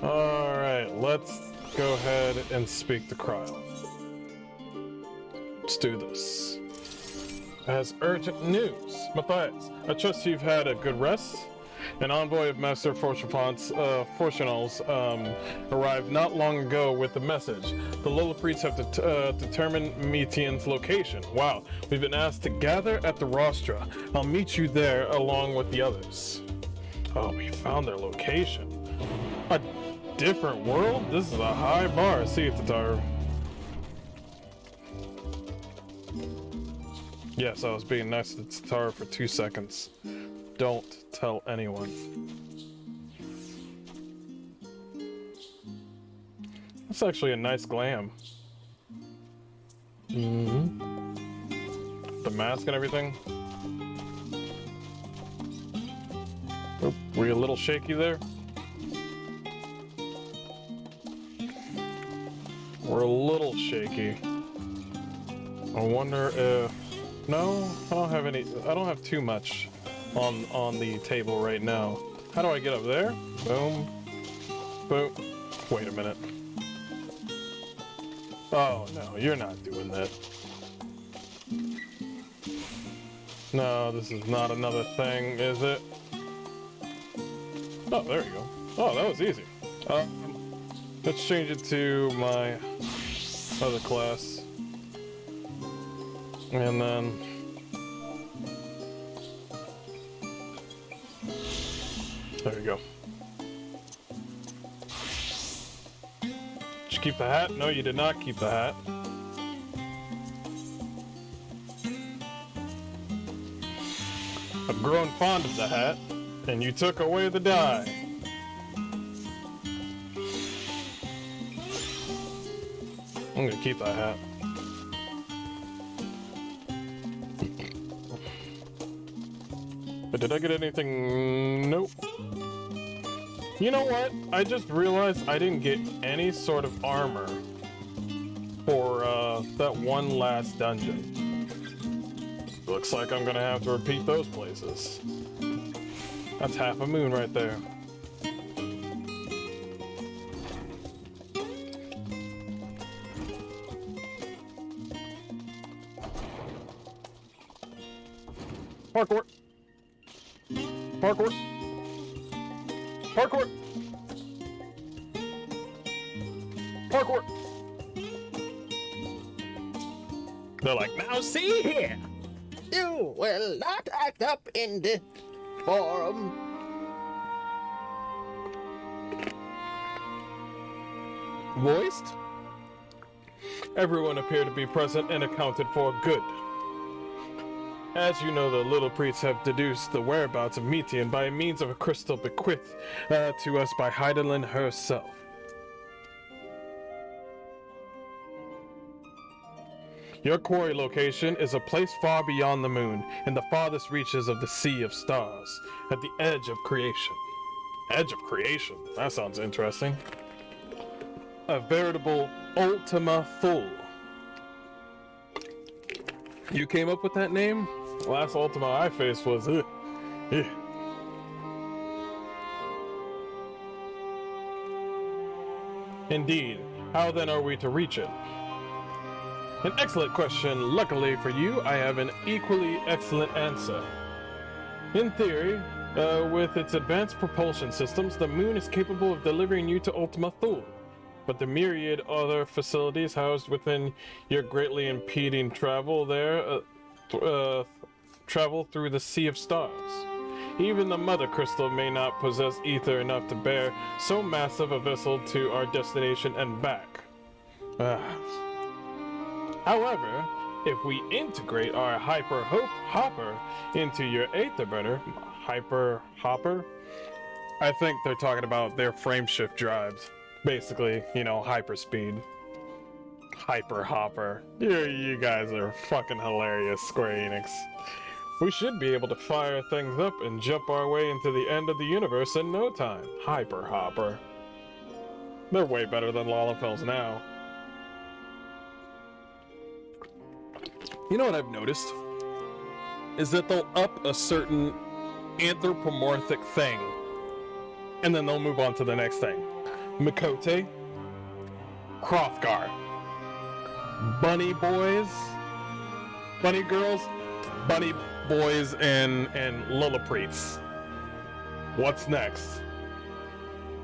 Alright, let's go ahead and speak to Cryle. Let's do this. As urgent news, Matthias, I trust you've had a good rest. An envoy of Master Fortunal's arrived not long ago with a message. The Lillipreets have determined Metian's location. Wow, we've been asked to gather at the Rostra. I'll meet you there along with the others. Oh, we found their location. A different world? This is a high bar. See you, Tatar. Yes, I was being nice to Tatar for 2 seconds. Don't tell anyone. That's actually a nice glam. The mask and everything. Oh, were you a little shaky there? We're a little shaky. I wonder if... No, I don't have any... I don't have too much on the table right now. How do I get up there? Boom. Boom. Wait a minute. Oh, no, you're not doing that. No, this is not another thing, is it? Oh, there you go. Oh, that was easy. Let's change it to my other class. And then... There you go. Did you keep the hat? No, you did not keep the hat. I've grown fond of the hat, and you took away the dye. I'm gonna keep that hat. But did I get anything? Nope. You know what? I just realized I didn't get any sort of armor for that one last dungeon. Looks like I'm gonna have to repeat those places. That's half a moon right there. Parkour! Parkour! Parkour! Parkour! They're like, now see here! You will not act up in this forum. Voiced? Everyone appeared to be present and accounted for good. As you know, the Lillipreets have deduced the whereabouts of Metian by means of a crystal bequeathed to us by Heidelin herself. Your quarry location is a place far beyond the moon, in the farthest reaches of the Sea of Stars, at the edge of creation. Edge of creation? That sounds interesting. A veritable Ultima Thule. You came up with that name? Last Ultima I faced was Indeed. How then are we to reach it? An excellent question. Luckily for you, I have an equally excellent answer. In theory, with its advanced propulsion systems, the moon is capable of delivering you to Ultima Thule. But the myriad other facilities housed within your greatly impeding travel there travel through the Sea of Stars. Even the Mother Crystal may not possess ether enough to bear so massive a vessel to our destination and back. However, if we integrate our Hyper Hopper into your Aetherburner, Hyper Hopper, I think they're talking about their frameshift drives. Basically, you know, hyperspeed. Hyper Hopper. You guys are fucking hilarious, Square Enix. We should be able to fire things up and jump our way into the end of the universe in no time. Hyper Hopper. They're way better than Lalafels now. You know what I've noticed? Is that they'll up a certain anthropomorphic thing, and then they'll move on to the next thing. Mikote, Hrothgar, bunny boys, bunny girls, bunny boys, and Lillipreets. What's next?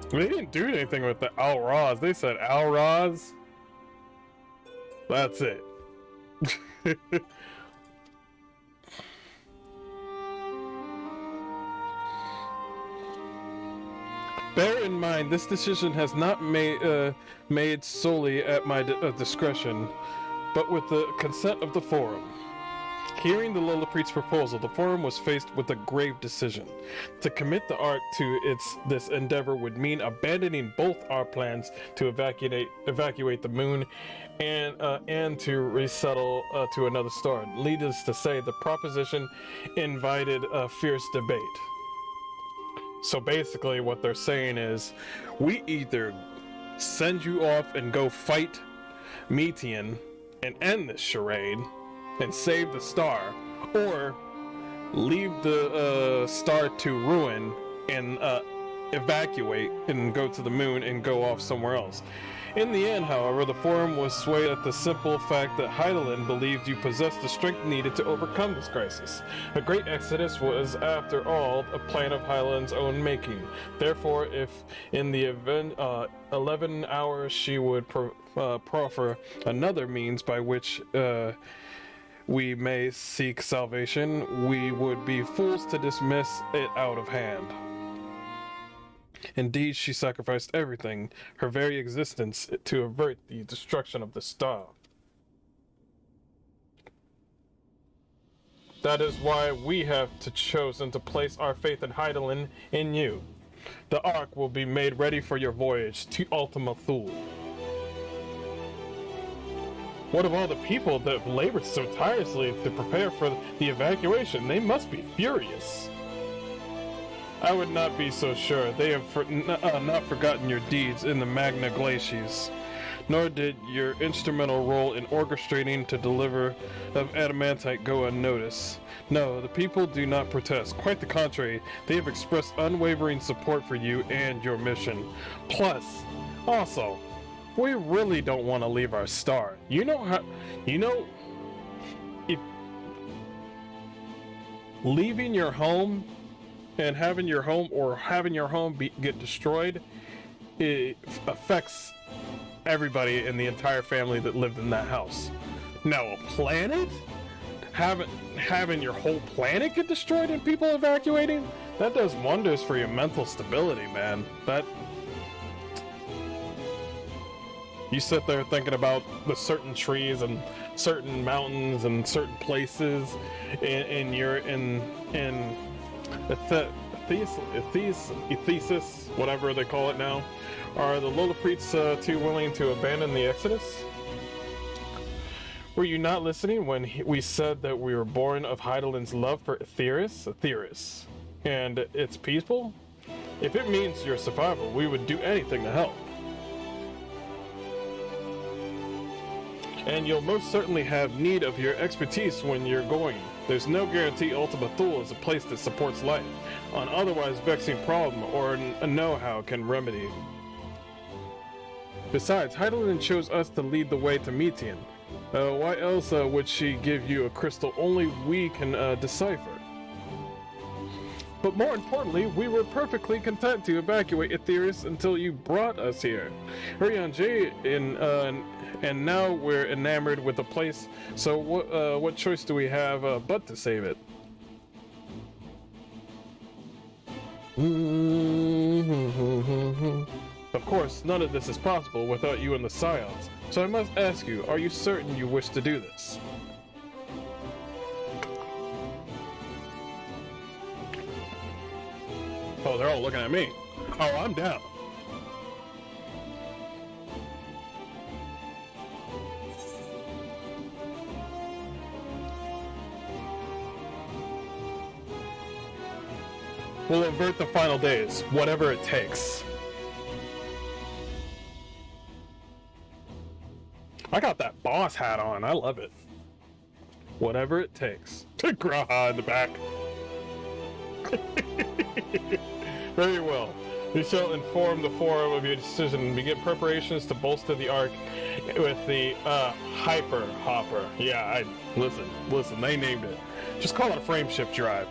They didn't do anything with the Alraz. They said Alraz. That's it. Bear in mind, this decision has not made solely at my discretion, but with the consent of the Forum. Hearing the Lillipreet's proposal, the Forum was faced with a grave decision. To commit the Ark to this endeavor would mean abandoning both our plans to evacuate the moon and to resettle to another star. Needless to say, the proposition invited a fierce debate. So basically what they're saying is, we either send you off and go fight Metian and end this charade and save the star, or leave the star to ruin and evacuate and go to the moon and go off somewhere else. In the end, however, the Forum was swayed at the simple fact that Hydaelyn believed you possessed the strength needed to overcome this crisis. A great exodus was, after all, a plan of Hydaelyn's own making. Therefore, if in the event 11 hours she would proffer another means by which we may seek salvation, we would be fools to dismiss it out of hand. Indeed, she sacrificed everything, her very existence, to avert the destruction of the star. That is why we have chosen to place our faith in Hydaelyn in you. The Ark will be made ready for your voyage to Ultima Thule. What of all the people that have labored so tirelessly to prepare for the evacuation? They must be furious. I would not be so sure. They have not forgotten your deeds in the Magna Glacies, nor did your instrumental role in orchestrating to deliver of adamantite go unnoticed. No, the people do not protest. Quite the contrary, they have expressed unwavering support for you and your mission. Plus, also, we really don't want to leave our star. If leaving your home and having your home get destroyed, it affects everybody in the entire family that lived in that house. Now, a planet? Having your whole planet get destroyed and people evacuating? That does wonders for your mental stability, man. You sit there thinking about the certain trees and certain mountains and certain places, and you're in Thesis, whatever they call it now. Are the Lillipreets too willing to abandon the Exodus? Were you not listening when we said that we were born of Hydaelyn's love for Eorzea, and its people? If it means your survival, we would do anything to help. And you'll most certainly have need of your expertise when you're going. There's no guarantee Ultima Thule is a place that supports life, an otherwise vexing problem or a know-how can remedy. Besides, Hydaelyn chose us to lead the way to Metian. Why else would she give you a crystal only we can decipher? But more importantly, we were perfectly content to evacuate Eorzea until you brought us here. Eorzea and now we're enamored with the place, so what choice do we have but to save it? Of course, none of this is possible without you and the Scions, so I must ask you, are you certain you wish to do this? Oh, they're all looking at me. Oh, I'm down. We'll avert the final days, whatever it takes. I got that boss hat on, I love it. Whatever it takes. Graha in the back. Very well. We shall inform the forum of your decision and begin preparations to bolster the Ark with the Hyper Hopper. Yeah, listen, they named it. Just call it a frameshift drive.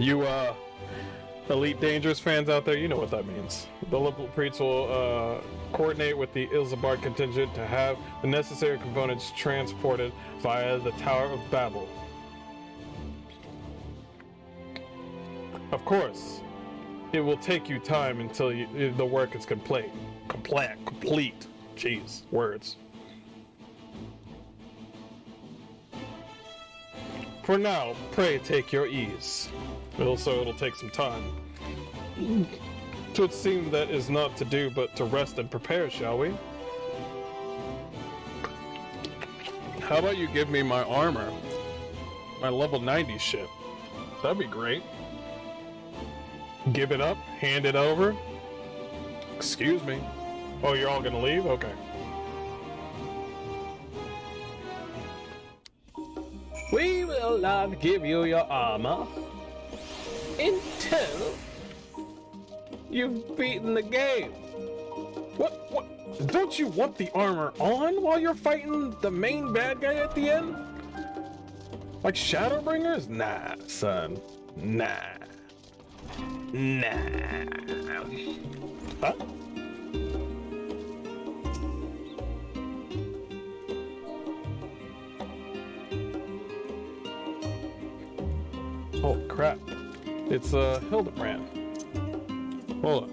You Elite Dangerous fans out there, you know what that means. The Liberal Priests will coordinate with the Ilzabard contingent to have the necessary components transported via the Tower of Babel. Of course, it will take you time until the work is complete. Complete. Jeez, words. For now, pray take your ease. Also, it'll take some time. Twould seem that is not to do but to rest and prepare, shall we? How about you give me my armor? My level 90 ship. That'd be great. Give it up, hand it over. Excuse me. Oh, you're all gonna leave? Okay. We will not give you your armor until you've beaten the game. What? Don't you want the armor on while you're fighting the main bad guy at the end? Like Shadowbringers? Nah, son. Nah. Huh? Oh crap. It's Hildebrand. Hold on.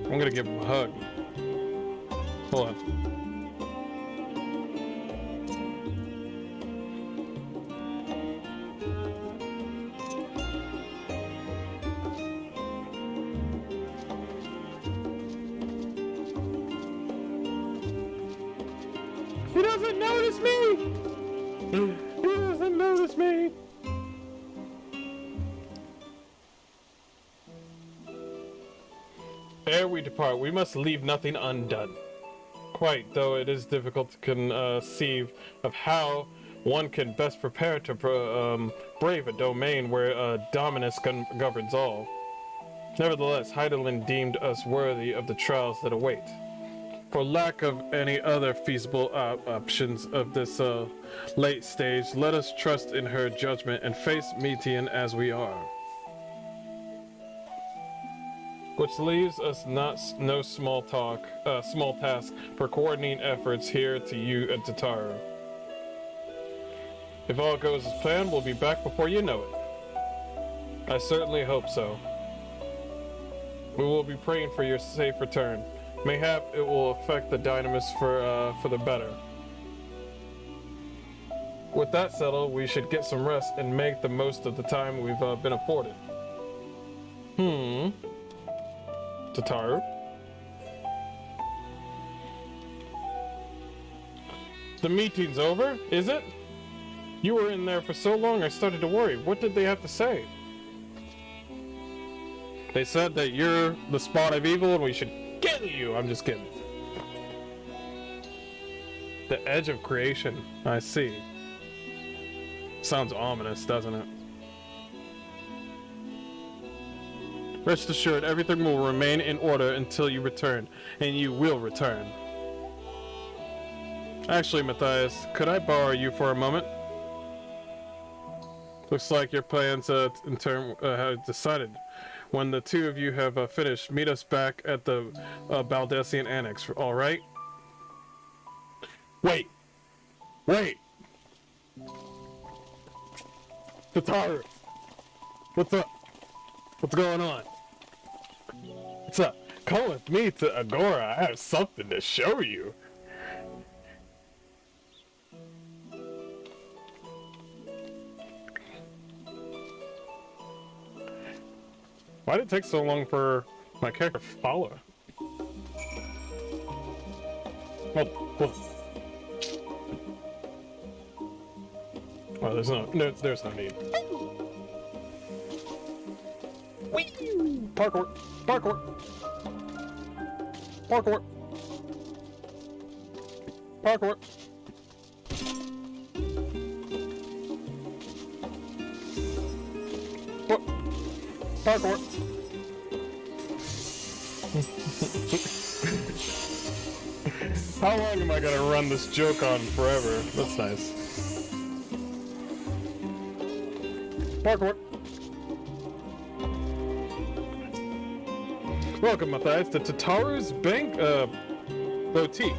I'm gonna give him a hug. Hold on. He doesn't notice me! He doesn't notice me! Ere we depart, we must leave nothing undone. Quite, though it is difficult to conceive of how one can best prepare to brave a domain where Dominus governs all. Nevertheless, Heidelin deemed us worthy of the trials that await. For lack of any other feasible options of this late stage, let us trust in her judgment and face Metian as we are. Which leaves us no small task for coordinating efforts here to you and to Taro. If all goes as planned, we'll be back before you know it. I certainly hope so. We will be praying for your safe return. Mayhap it will affect the dynamis for the better. With that settled, we should get some rest and make the most of the time we've been afforded. Tataru? The meeting's over, is it? You were in there for so long I started to worry. What did they have to say? They said that you're the spawn of evil and we should kill you! I'm just kidding. The edge of creation. I see. Sounds ominous, doesn't it? Rest assured, everything will remain in order until you return, and you will return. Actually, Matthias, could I borrow you for a moment? Looks like your plans in turn have decided. When the two of you have finished, meet us back at the Baldessian Annex, alright? Wait! Tataru! What's up? What's going on? What's up? Come with me to Agora. I have something to show you. Why did it take so long for my character to follow? Well, there's no need. Whee! Parkour! Parkour. How long am I gonna run this joke on forever? That's nice. Parkour. Welcome, Matthias, to Tataru's Bank Boutique.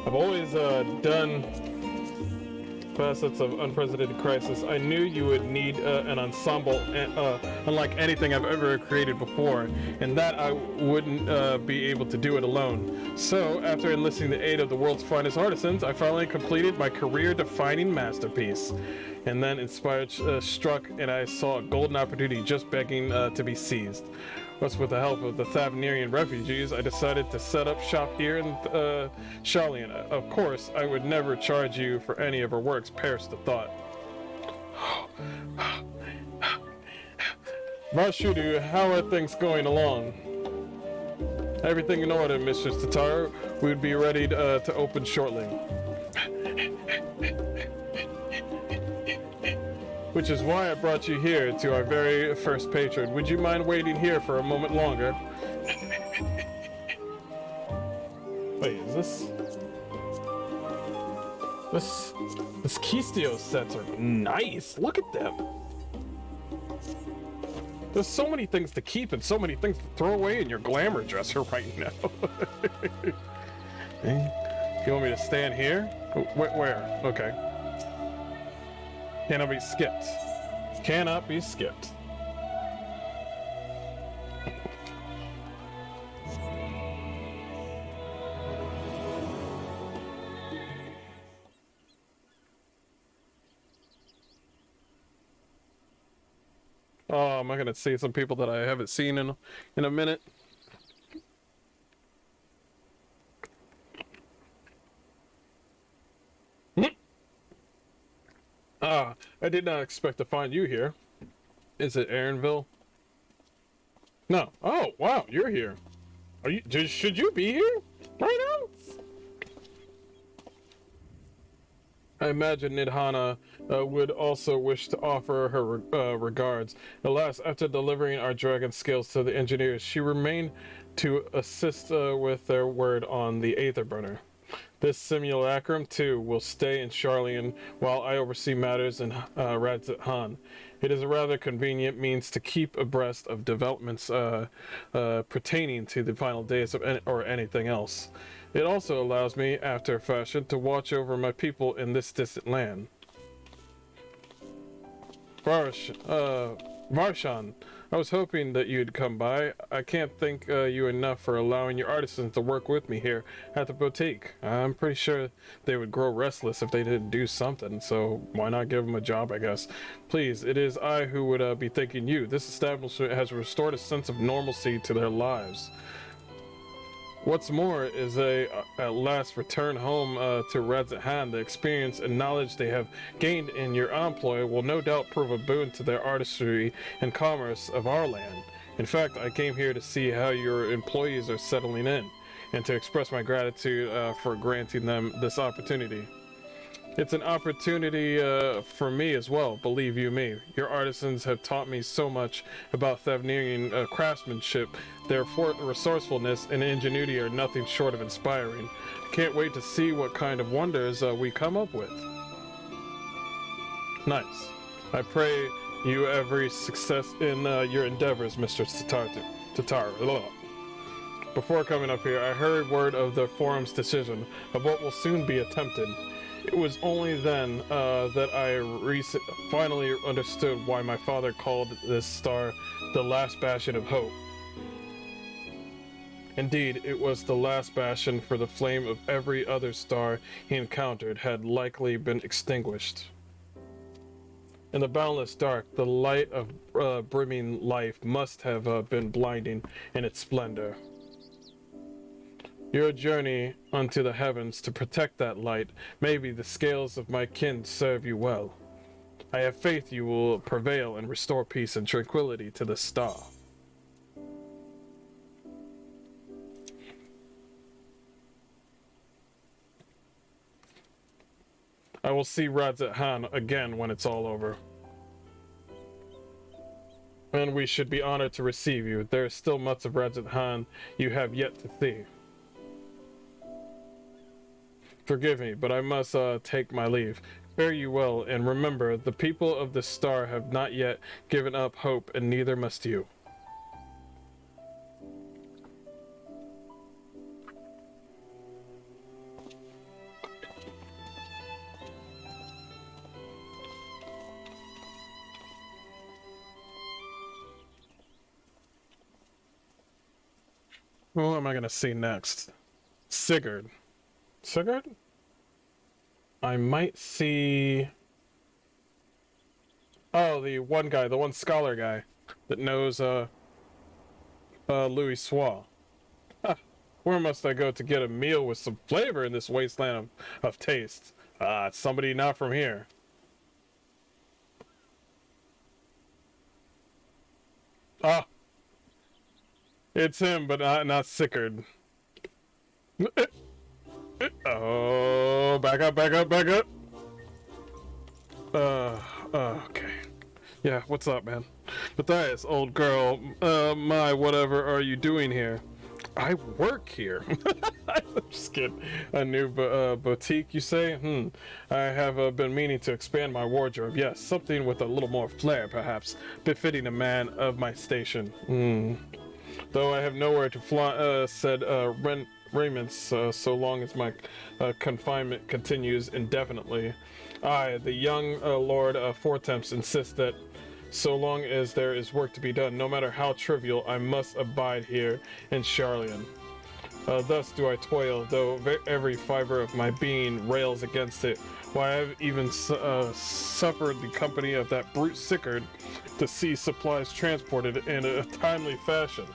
I've always done facets of unprecedented crisis. I knew you would need an ensemble unlike anything I've ever created before, and that I wouldn't be able to do it alone. So, after enlisting the aid of the world's finest artisans, I finally completed my career-defining masterpiece. And then inspired struck, and I saw a golden opportunity just begging to be seized. Thus, with the help of the Thavnerian refugees, I decided to set up shop here in Charlian. Of course, I would never charge you for any of her works, perish the thought. Varshudu, how are things going along? Everything in order, Mistress Tataru. We would be ready to open shortly. Which is why I brought you here to our very first patron. Would you mind waiting here for a moment longer? Wait, is this... This Keystio sets are nice. Look at them. There's so many things to keep and so many things to throw away in your glamour dresser right now. You want me to stand here? Where? Okay. Cannot be skipped. Cannot be skipped. Oh, am I gonna see some people that I haven't seen in a minute? I did not expect to find you here. Is it Aaronville? No. Oh, wow, you're here. Are you? Should you be here right now? I imagine Nidhana would also wish to offer her regards. Alas, after delivering our dragon scales to the engineers, she remained to assist with their word on the Aetherburner. This simulacrum, too, will stay in Charlian while I oversee matters in Radzit Han. It is a rather convenient means to keep abreast of developments pertaining to the final days of or anything else. It also allows me, after a fashion, to watch over my people in this distant land. Varshan, I was hoping that you'd come by. I can't thank you enough for allowing your artisans to work with me here at the boutique. I'm pretty sure they would grow restless if they didn't do something, so why not give them a job, I guess. Please, it is I who would be thanking you. This establishment has restored a sense of normalcy to their lives. What's more is at last return home to Radzit Han. The experience and knowledge they have gained in your employ will no doubt prove a boon to their artistry and commerce of our land. In fact, I came here to see how your employees are settling in, and to express my gratitude for granting them this opportunity. It's an opportunity for me as well, believe you me. Your artisans have taught me so much about Thavnerian craftsmanship. Their resourcefulness and ingenuity are nothing short of inspiring. I can't wait to see what kind of wonders we come up with. Nice. I pray you every success in your endeavors, Mr. Tataru. Before coming up here, I heard word of the forum's decision of what will soon be attempted. It was only then that I finally understood why my father called this star the last bastion of hope. Indeed, it was the last bastion, for the flame of every other star he encountered had likely been extinguished. In the boundless dark, the light of brimming life must have been blinding in its splendor. Your journey unto the heavens to protect that light, maybe the scales of my kin serve you well. I have faith you will prevail and restore peace and tranquility to the star. I will see Radzit Han again when it's all over. And we should be honored to receive you. There is still much of Regent Han you have yet to see. Forgive me, but I must take my leave. Fare you well, and remember, the people of the star have not yet given up hope, and neither must you. Who am I gonna see next? Sigurd. Sigurd? I might see... Oh, the one guy, the one scholar guy that knows, Louis Soir. Huh. Where must I go to get a meal with some flavor in this wasteland of taste? It's somebody not from here. Ah! It's him, but not Sigurd. Oh, back up, back up, back up. Okay. Yeah, what's up, man? Matthias, old girl, whatever are you doing here? I work here. I'm just kidding. A new boutique, you say? I have been meaning to expand my wardrobe. Yes, something with a little more flair, perhaps, befitting a man of my station. Though I have nowhere to fly, said Raymond's, so long as my confinement continues indefinitely. I, the young Lord Fortemps, insist that so long as there is work to be done, no matter how trivial, I must abide here in Charlian. Thus do I toil, though every fiber of my being rails against it. Why, I have even suffered the company of that brute Sigurd to see supplies transported in a timely fashion.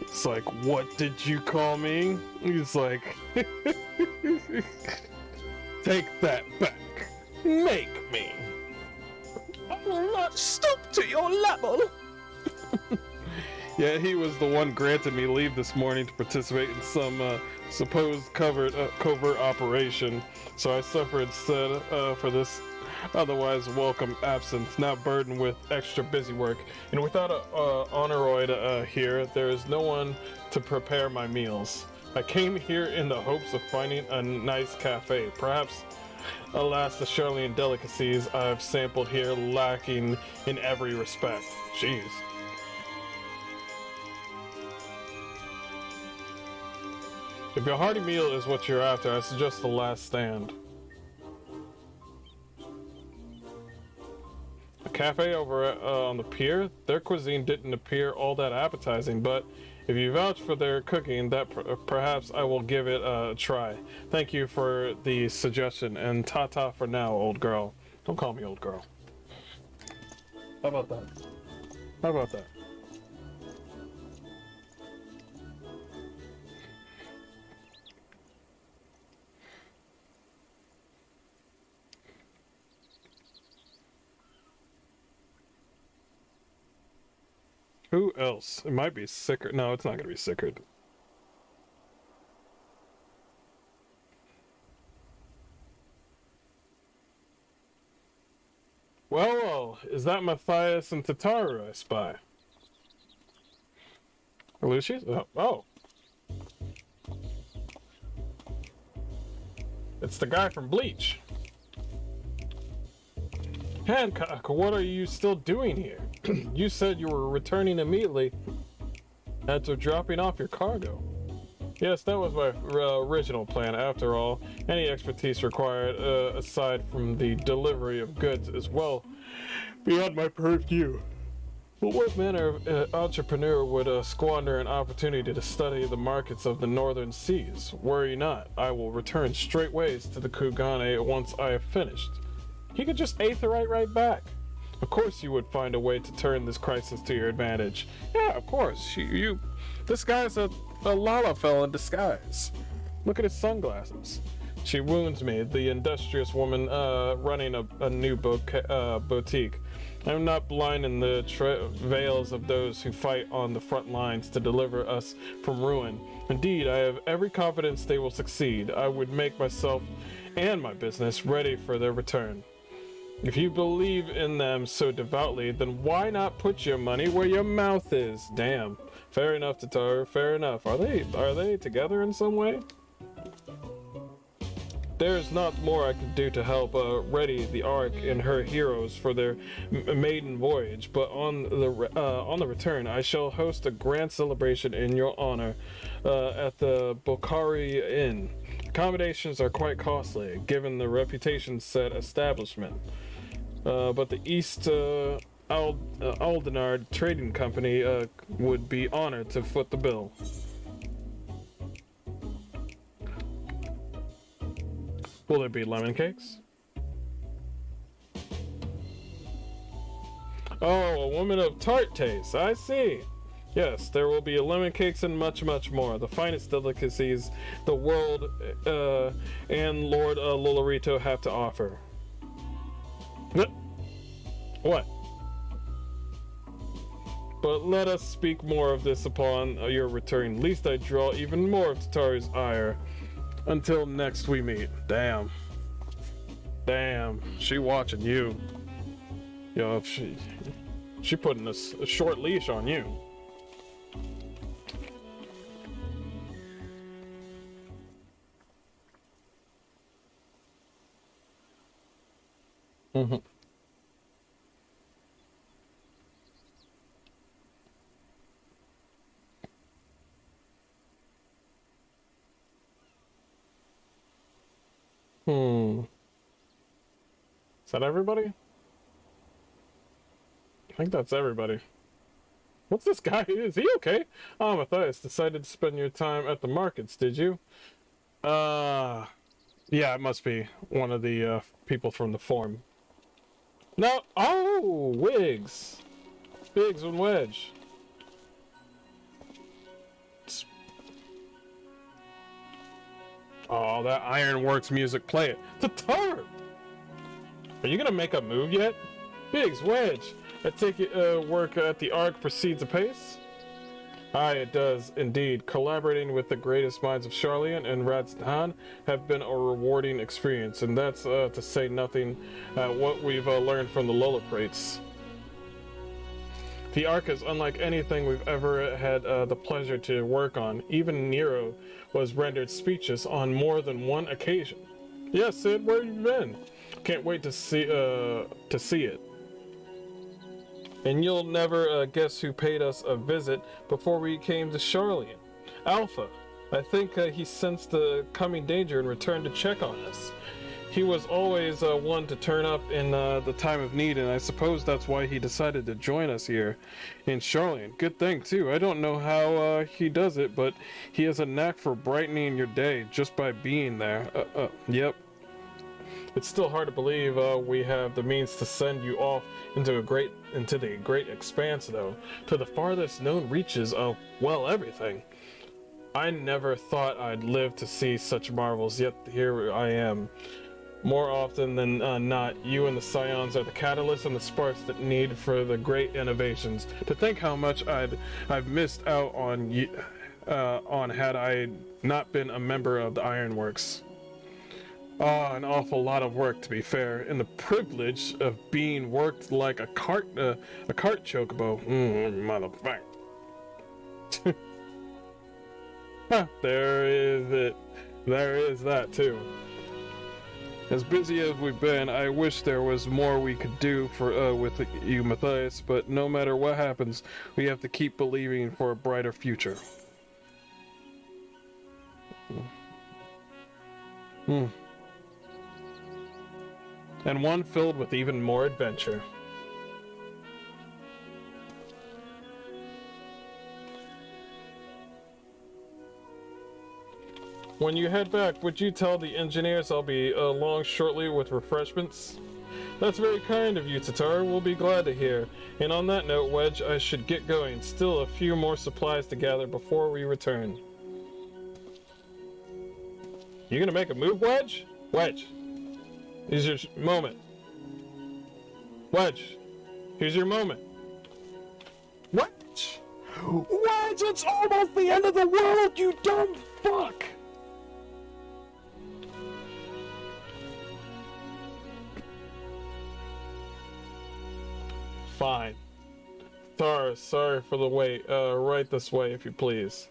It's like, what did you call me? He's like, take that back. Make me. I will not stoop to your level. Yeah, he was the one granted me leave this morning to participate in some supposed covert operation. So I suffered instead for this otherwise welcome absence, now burdened with extra busy work. And without a honoroid here, there is no one to prepare my meals. I came here in the hopes of finding a nice cafe. Perhaps, alas, the Charlian delicacies I've sampled here lacking in every respect. Jeez. If a hearty meal is what you're after, I suggest The Last Stand. A cafe over on the pier? Their cuisine didn't appear all that appetizing, but if you vouch for their cooking, that perhaps I will give it a try. Thank you for the suggestion, and ta-ta for now, old girl. Don't call me old girl. How about that? How about that? Who else? It might be Sigurd. No, it's not gonna be Sigurd. Well, is that Matthias and Tataru I spy? Lucius? Oh. It's the guy from Bleach. Hancock, what are you still doing here? You said you were returning immediately after dropping off your cargo. Yes, that was my original plan. After all, any expertise required, aside from the delivery of goods, is well beyond my purview. But what manner of entrepreneur would squander an opportunity to study the markets of the northern seas? Worry not, I will return straightways to the Kugane once I have finished. He could just aetherite right back. Of course you would find a way to turn this crisis to your advantage. Yeah, of course. This guy's a Lalafell in disguise. Look at his sunglasses. She wounds me, the industrious woman running a new boutique. I'm not blind in the travails of those who fight on the front lines to deliver us from ruin. Indeed, I have every confidence they will succeed. I would make myself and my business ready for their return. If you believe in them so devoutly, then why not put your money where your mouth is? Damn. Fair enough, Tatar. Fair enough. Are they together in some way? There's not more I can do to help ready the Ark and her heroes for their maiden voyage, but on the return, I shall host a grand celebration in your honor at the Bokhari Inn. Accommodations are quite costly, given the reputation set establishment. But the East Aldenard Trading Company would be honored to foot the bill. Will there be lemon cakes? Oh, a woman of tart taste, I see. Yes, there will be lemon cakes and much, much more. The finest delicacies the world and Lord Lolorito have to offer. What? But let us speak more of this upon your return, lest I draw even more of Tatari's ire. Until next we meet. Damn. Damn. She watching you. Yo, she putting a short leash on you. Mm-hmm. Is that everybody? I think that's everybody. What's this guy? Is he okay? Oh, Matthias, decided to spend your time at the markets, did you? Yeah, it must be one of the people from the forum. No, oh, Wigs. Biggs and Wedge. Oh, that Ironworks music, play it. Tatar! Are you gonna make a move yet? Biggs, Wedge, I take it work at the Ark proceeds apace? Aye, it does, indeed. Collaborating with the greatest minds of Charlian and Radstan have been a rewarding experience, and that's to say nothing what we've learned from the Lolliprates. The Ark is unlike anything we've ever had the pleasure to work on. Even Nero was rendered speechless on more than one occasion. Yes, Sid, where have you been? Can't wait to see it. And you'll never guess who paid us a visit before we came to Charlian. Alpha. I think he sensed the coming danger and returned to check on us. He was always one to turn up in the time of need, and I suppose that's why he decided to join us here in Charlian. Good thing, too. I don't know how he does it, but he has a knack for brightening your day just by being there. Yep. It's still hard to believe we have the means to send you off into the great expanse, though, to the farthest known reaches of, well, everything. I never thought I'd live to see such marvels, yet here I am. More often than not, you and the Scions are the catalysts and the sparks that need for the great innovations. To think how much I've missed out on had I not been a member of the Ironworks. Oh, an awful lot of work, to be fair, and the privilege of being worked like a cart chocobo. Motherfucker. Huh, there is it. There is that too. As busy as we've been, I wish there was more we could do for with you, Matthias, but no matter what happens, we have to keep believing for a brighter future. And one filled with even more adventure. When you head back, would you tell the engineers I'll be along shortly with refreshments? That's very kind of you, Tatar. We'll be glad to hear. And on that note, Wedge, I should get going. Still a few more supplies to gather before we return. You gonna make a move, Wedge? Wedge, here's your moment. Wedge, here's your moment. Wedge! Wedge, it's almost the end of the world, you dumb fuck! Fine. Tara, sorry for the wait. Right this way, if you please.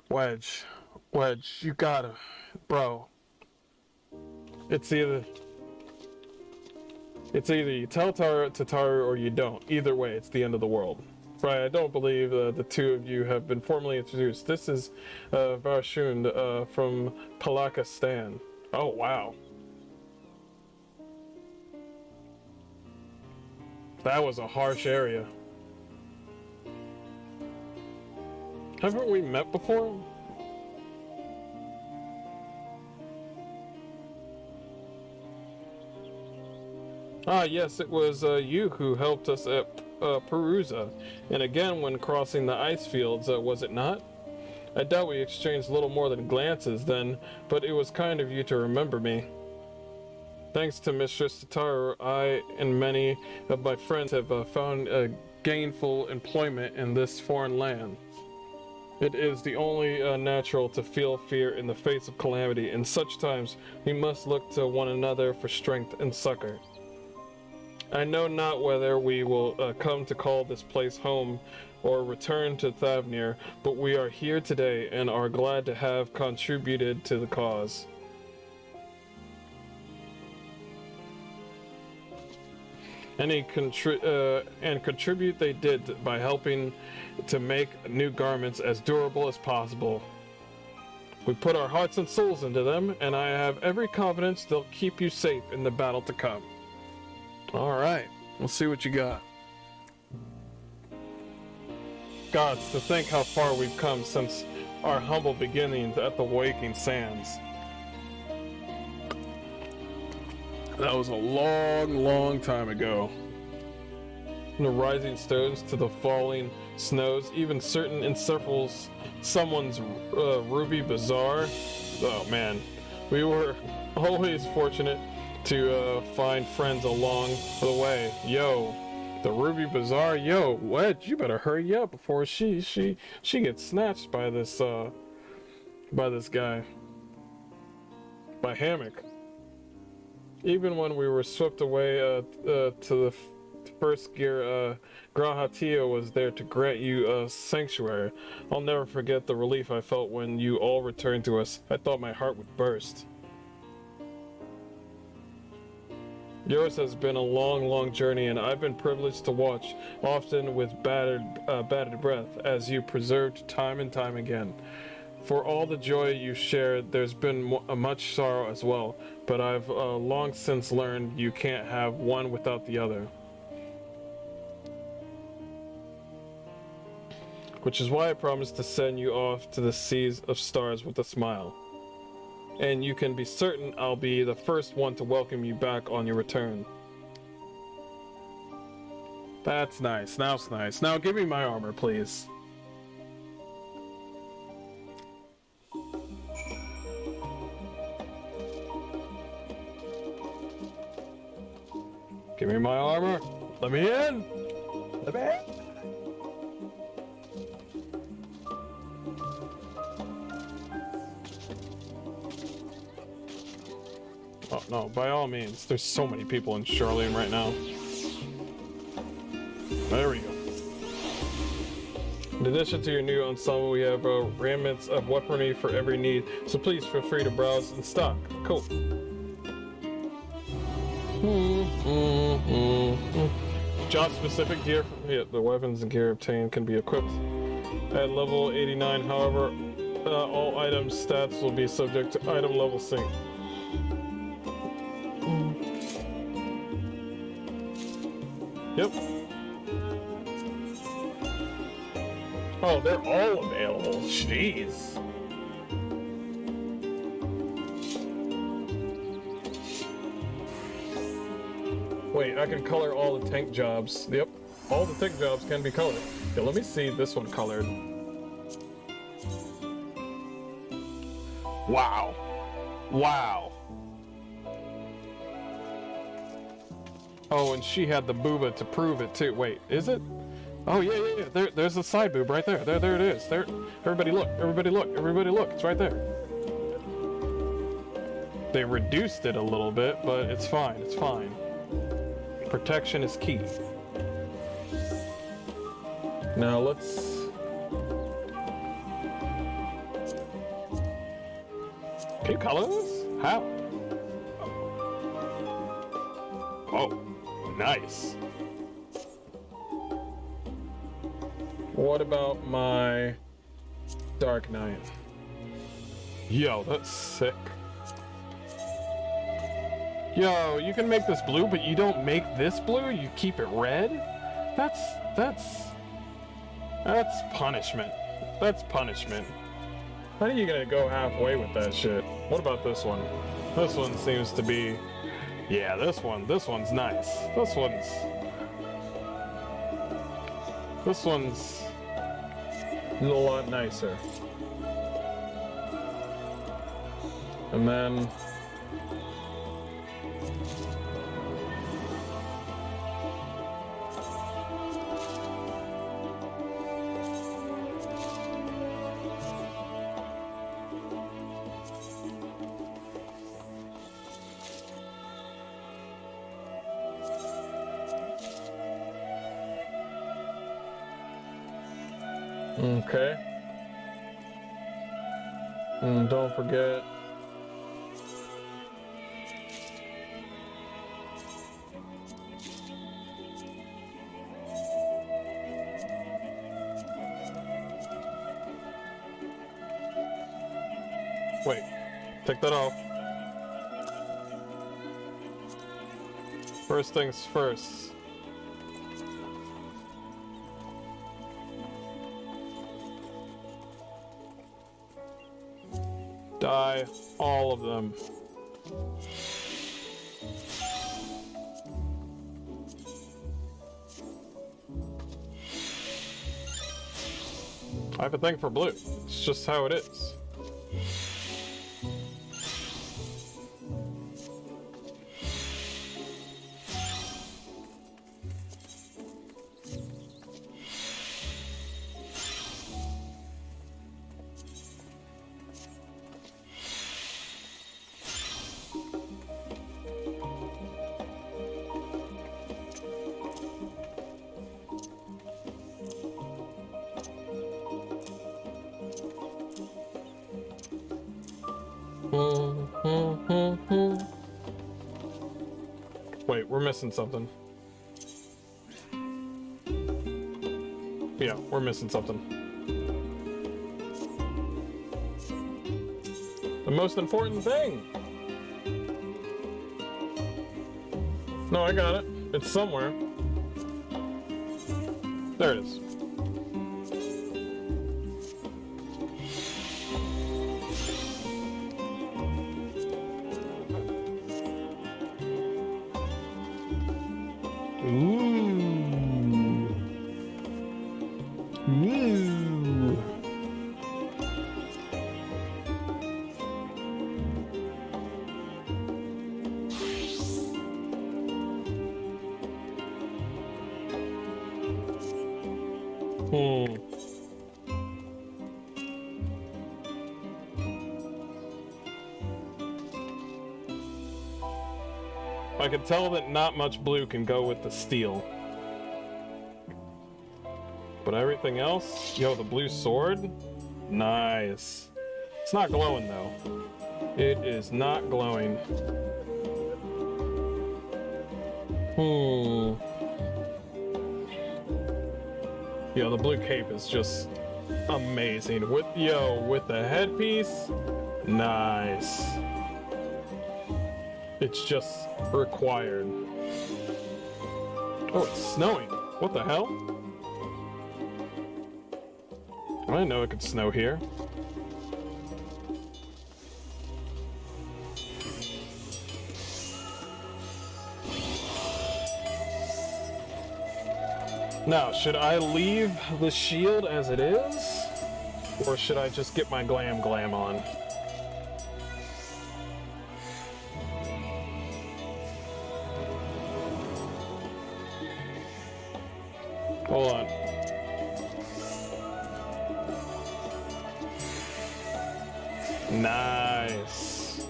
Wedge, you gotta, bro. It's either you tell Tara to Tara or you don't. Either way, it's the end of the world. Right, I don't believe the two of you have been formally introduced. This is Varshund from Palakistan. Oh, wow. That was a harsh area. Haven't we met before? Ah, yes, it was you who helped us at Perusa, and again when crossing the ice fields, was it not? I doubt we exchanged little more than glances then, but it was kind of you to remember me. Thanks to Mistress Tataru, I and many of my friends have found gainful employment in this foreign land. It is the only natural to feel fear in the face of calamity. In such times, we must look to one another for strength and succor. I know not whether we will come to call this place home or return to Thavnir, but we are here today and are glad to have contributed to the cause. And contribute they did by helping to make new garments as durable as possible. We put our hearts and souls into them, and I have every confidence they'll keep you safe in the battle to come. Alright, let's see what you got. Gods, to think how far we've come since our humble beginnings at the Waking Sands. That was a long time ago. From the rising stones to the falling snows, even certain encircles someone's ruby bazaar. Oh man, we were always fortunate to find friends along the way. Yo, the Ruby Bazaar. Yo, Wedge, you better hurry up before she gets snatched by this guy. By Hammock. Even when we were swept away to the first gear, Grahatia was there to grant you sanctuary. I'll never forget the relief I felt when you all returned to us. I thought my heart would burst. Yours has been a long journey, and I've been privileged to watch, often with bated breath, as you preserved time and time again. For all the joy you shared, there's been much sorrow as well, but I've long since learned you can't have one without the other. Which is why I promised to send you off to the seas of stars with a smile. And you can be certain I'll be the first one to welcome you back on your return. That's nice. Now it's nice. Now give me my armor, please. Give me my armor. Let me in. Let me in. Oh no, by all means. There's so many people in Charlian right now. There we go. In addition to your new ensemble, we have remnants of weaponry for every need, so please feel free to browse and stock. Cool. Job-specific gear. Yeah, the weapons and gear obtained can be equipped at level 89. However, all items stats will be subject to item level sync. Yep. Oh, they're all available. Jeez. Wait, I can color all the tank jobs. Yep. All the tank jobs can be colored. Okay, let me see this one colored. Wow. Wow. Oh, and she had the booba to prove it too. Wait, is it? Oh yeah. There's a side boob right there. There it is. There. Everybody look. Everybody look. Everybody look. It's right there. They reduced it a little bit, but it's fine, it's fine. Protection is key. Now let's... Can you color this? How? Oh, nice. What about my Dark Knight? Yo, that's sick. Yo, you can make this blue, but you don't make this blue? You keep it red? That's punishment. That's punishment. How are you gonna go halfway with that shit? What about this one? This one seems to be... Yeah, this one's nice. This one's a lot nicer. And then... Okay. And don't forget... Wait, take that off. First things first. Dye all of them. I have a thing for blue. It's just how it is. Wait, we're missing something. Yeah, we're missing something. The most important thing! No, I got it. It's somewhere. There it is. I can tell that not much blue can go with the steel. But everything else... Yo, the blue sword? Nice. It's not glowing, though. It is not glowing. Yo, the blue cape is just amazing. With the headpiece, nice. It's just required. Oh, it's snowing. What the hell? I didn't know it could snow here. Now, should I leave the shield as it is? Or should I just get my glam on? Hold on. Nice.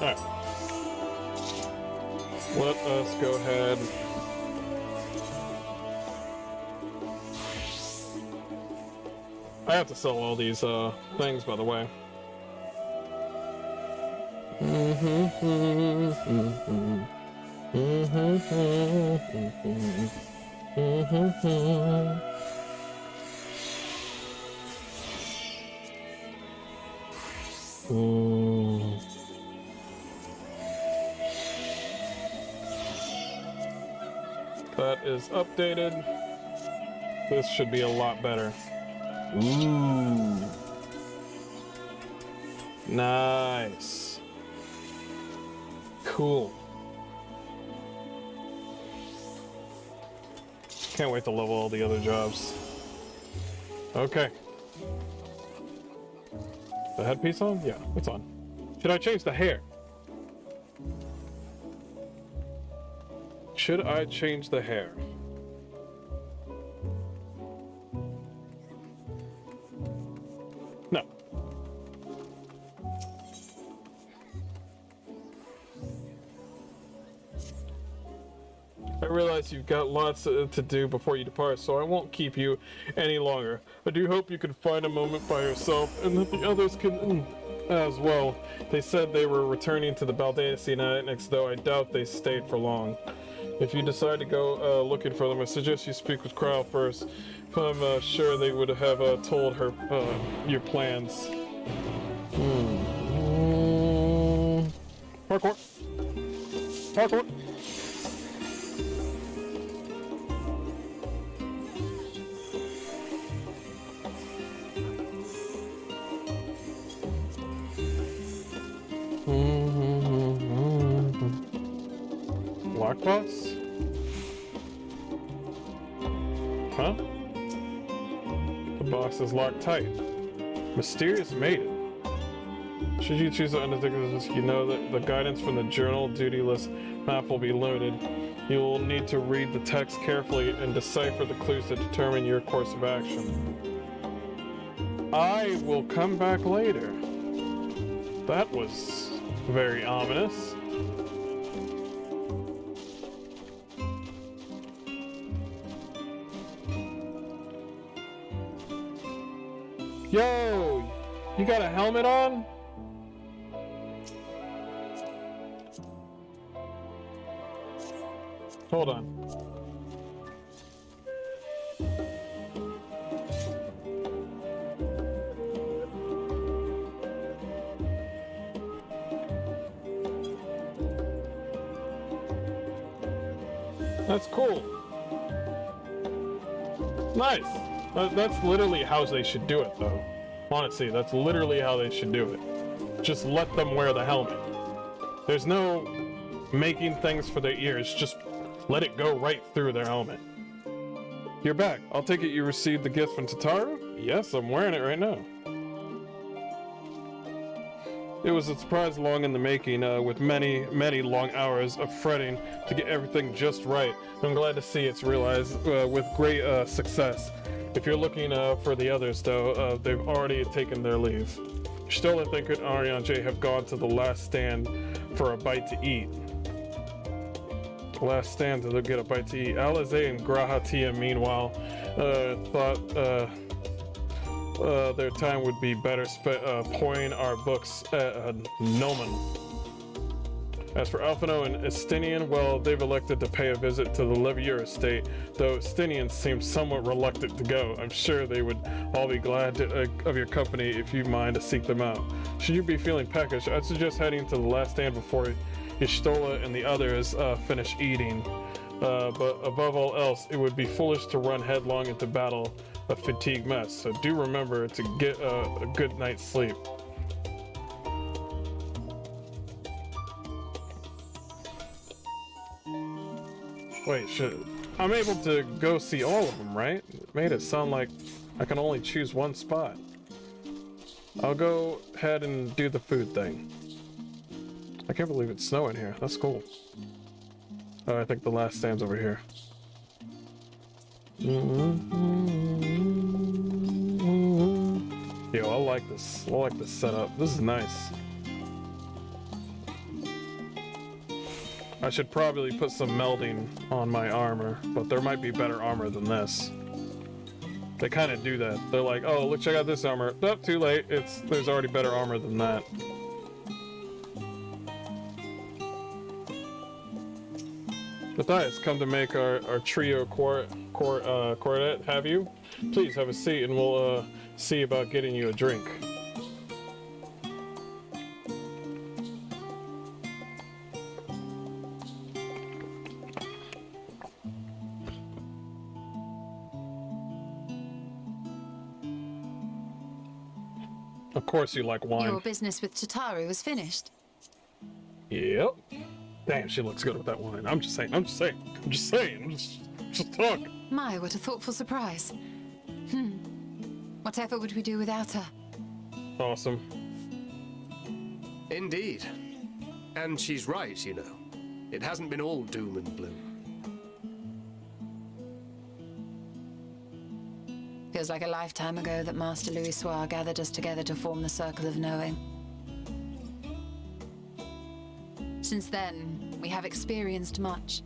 Alright. Let us go ahead. I have to sell all these things, by the way. That is updated. This should be a lot better. Ooh. Nice. Cool. Can't wait to level all the other jobs. Okay. The headpiece on? Yeah, it's on. Should I change the hair? Should I change the hair? No. I realize you've got lots to do before you depart, so I won't keep you any longer. I do hope you can find a moment by yourself, and that the others can as well. They said they were returning to the Baldacian Annex, though I doubt they stayed for long. If you decide to go looking for them, I suggest you speak with Crow first. I'm sure they would have told her your plans. Parkour. Parkour. Lockbox? Huh? The box is locked tight. Mysterious maiden. Should you choose to undertake this, you know that the guidance from the journal duty list map will be limited. You will need to read the text carefully and decipher the clues to determine your course of action. I will come back later. That was very ominous. Yo, you got a helmet on? Hold on. That's cool. Nice. That's literally how they should do it, though. Honestly, that's literally how they should do it. Just let them wear the helmet. There's no making things for their ears, just let it go right through their helmet. You're back. I'll take it you received the gift from Tataru? Yes, I'm wearing it right now. It was a surprise long in the making, with many, many long hours of fretting to get everything just right. I'm glad to see it's realized with great success. If you're looking for the others, though, they've already taken their leave. Stolen think could Ariane J have gone to the last stand for a bite to eat. Last stand to get a bite to eat. Alize and Grahatia, meanwhile, thought their time would be better spent pouring our books at Nomen. As for Alphino and Estinian, well, they've elected to pay a visit to the Levier estate, though Estinians seem somewhat reluctant to go. I'm sure they would all be glad of your company if you mind to seek them out. Should you be feeling peckish, I'd suggest heading to the last stand before Ishtola and the others finish eating. But above all else, it would be foolish to run headlong into battle, a fatigue mess, so do remember to get a good night's sleep. Wait, I'm able to go see all of them, right? It made it sound like I can only choose one spot. I'll go ahead and do the food thing. I can't believe it's snowing here. That's cool. Oh, I think the last stand's over here. Yo, I like this. I like this setup. This is nice. I should probably put some melding on my armor, but there might be better armor than this. They kind of do that. They're like, oh, look, check out this armor. Oh, too late. There's already better armor than that. Matthias, come to make our trio quartet, have you? Please have a seat and we'll see about getting you a drink. Of course you like wine. Your business with Chitaru was finished. Yep. Damn, she looks good with that wine. I'm just saying. Just talk. My, what a thoughtful surprise. Whatever would we do without her? Awesome. Indeed. And she's right, you know. It hasn't been all doom and gloom. Feels like a lifetime ago that Master Louis Soir gathered us together to form the Circle of Knowing. Since then, we have experienced much.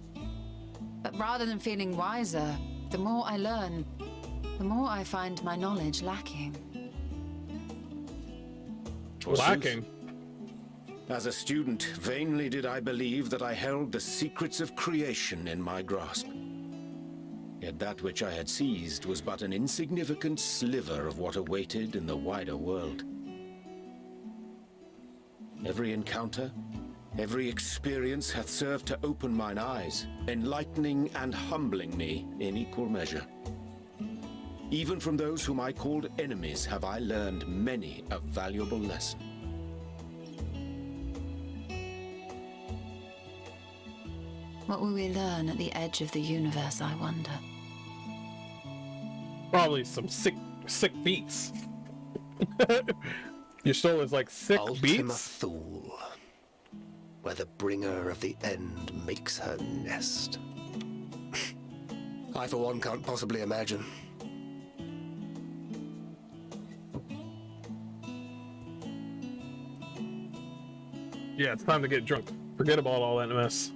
But rather than feeling wiser, the more I learn, the more I find my knowledge lacking. Lacking? As a student, vainly did I believe that I held the secrets of creation in my grasp. Yet that which I had seized was but an insignificant sliver of what awaited in the wider world. Every encounter, every experience hath served to open mine eyes, enlightening and humbling me in equal measure. Even from those whom I called enemies have I learned many a valuable lesson. What will we learn at the edge of the universe, I wonder? Probably some sick beats. Your soul is like sick Ultima beats? Thule, where the bringer of the end makes her nest. I, for one, can't possibly imagine. Yeah, it's time to get drunk. Forget about all that mess.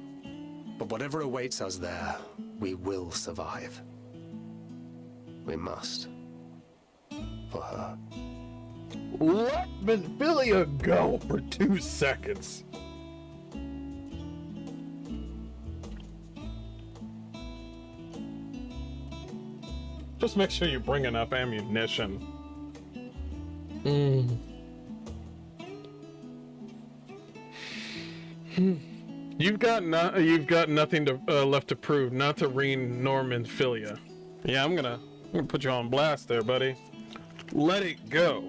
But whatever awaits us there, we will survive. We must. For her. Let Minfilia go for 2 seconds. Just make sure you bring enough ammunition. You've got nothing to left to prove, not to reign Norman Filia. Yeah, I'm gonna put you on blast there, buddy. Let it go.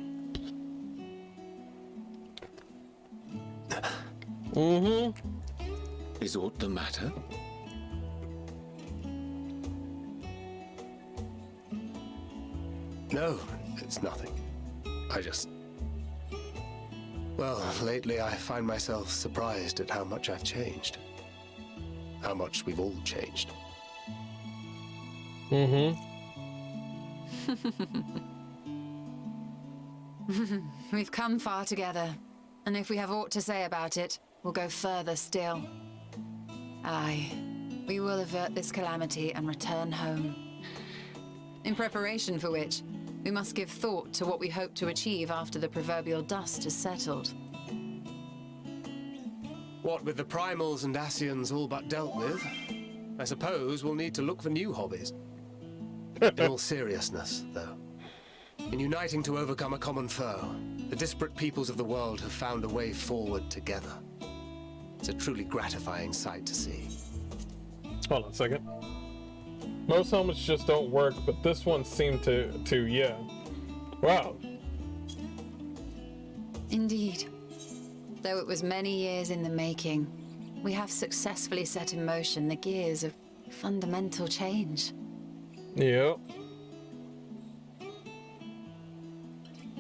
Is aught the matter? No, it's nothing. Well, lately I find myself surprised at how much I've changed. How much we've all changed. We've come far together, and if we have aught to say about it, we'll go further still. Aye, we will avert this calamity and return home. In preparation for which, we must give thought to what we hope to achieve after the proverbial dust has settled. What with the primals and Ascians all but dealt with, I suppose we'll need to look for new hobbies. In all seriousness, though, in uniting to overcome a common foe, the disparate peoples of the world have found a way forward together. It's a truly gratifying sight to see. Hold on a second. Most helmets just don't work, but this one seemed to yeah. Wow. Indeed. Though it was many years in the making, we have successfully set in motion the gears of fundamental change. Yep.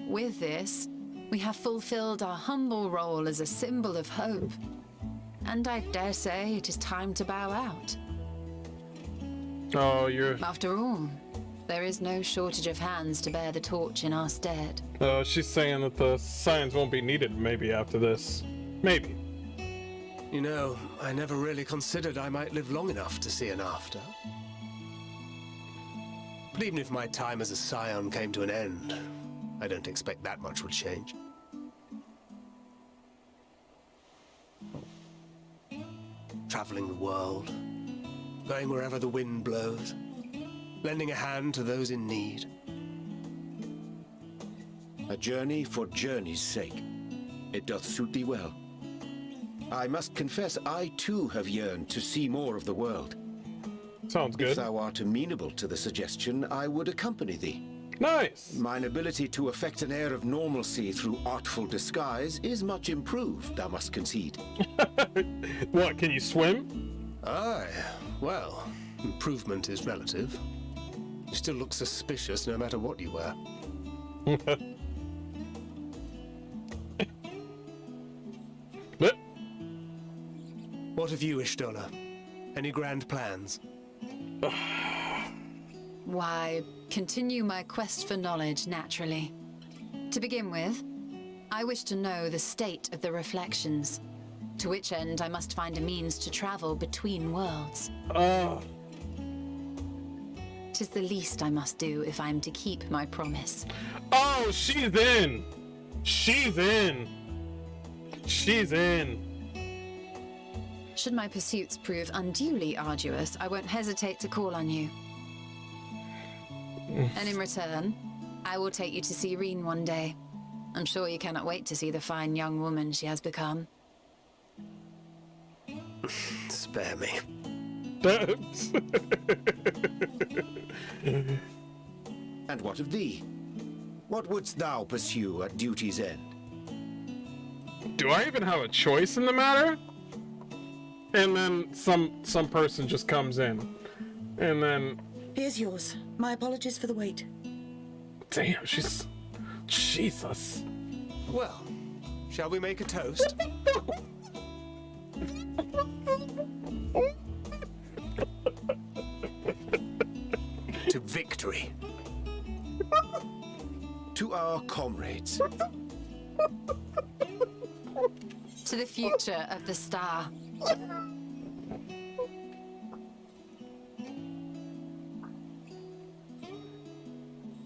With this, we have fulfilled our humble role as a symbol of hope. And I dare say it is time to bow out. Oh, you're... After all, there is no shortage of hands to bear the torch in our stead. she's saying that the science won't be needed maybe after this. Maybe. You know, I never really considered I might live long enough to see an after. But even if my time as a scion came to an end, I don't expect that much would change. Traveling the world, going wherever the wind blows, lending a hand to those in need. A journey for journey's sake. It doth suit thee well. I must confess, I too have yearned to see more of the world. Sounds If good. thou art amenable to the suggestion, I would accompany thee. Nice. Mine ability to affect an air of normalcy through artful disguise is much improved, thou must concede. What, can you swim? Aye, well, improvement is relative. You still look suspicious no matter what you wear. But What of you, Ishtola? Any grand plans? Why, continue my quest for knowledge, naturally. To begin with, I wish to know the state of the reflections, to which end I must find a means to travel between worlds. Tis the least I must do if I am to keep my promise. oh, she's in. She's in. She's in. Should my pursuits prove unduly arduous, I won't hesitate to call on you. And in return, I will take you to see Reen one day. I'm sure you cannot wait to see the fine young woman she has become. Spare me. And what of thee? What wouldst thou pursue at duty's end? Do I even have a choice in the matter? And then some person just comes in. And then, Here's yours. My apologies for the wait. damn, she's... Jesus. Well, shall we make a toast? To victory. To our comrades. To the future of the star.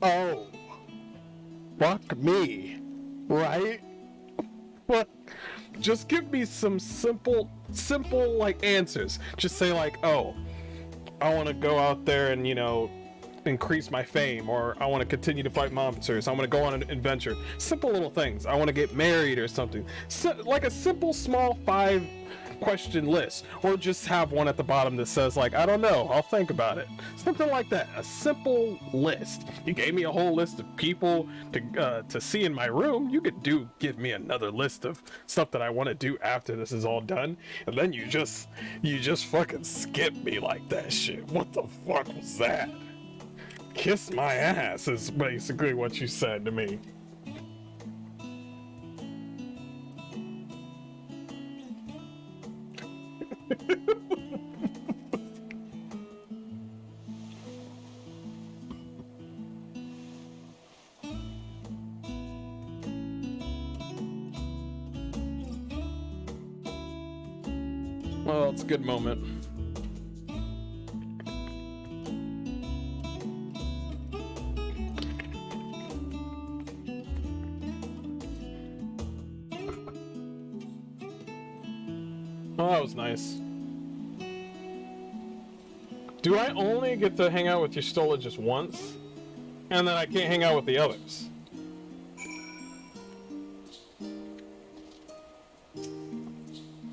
Oh. Fuck me. Right? What? Just give me some simple, like, answers. Just say, like, oh, I want to go out there and, you know, increase my fame, or I want to continue to fight monsters. I want to go on an adventure. Simple little things. I want to get married or something. So, like a simple, small 5-question list, or just have one at the bottom that says, like, I don't know, I'll think about it. Something like that. A simple list. You gave me a whole list of people to see in my room. You could give me another list of stuff that I want to do after this is all done, and then you just fucking skip me like that shit. What the fuck was that? Kiss my ass is basically what you said to me. Well, it's a good moment. Oh, that was nice. Do I only get to hang out with Y'shtola just once? And then I can't hang out with the others?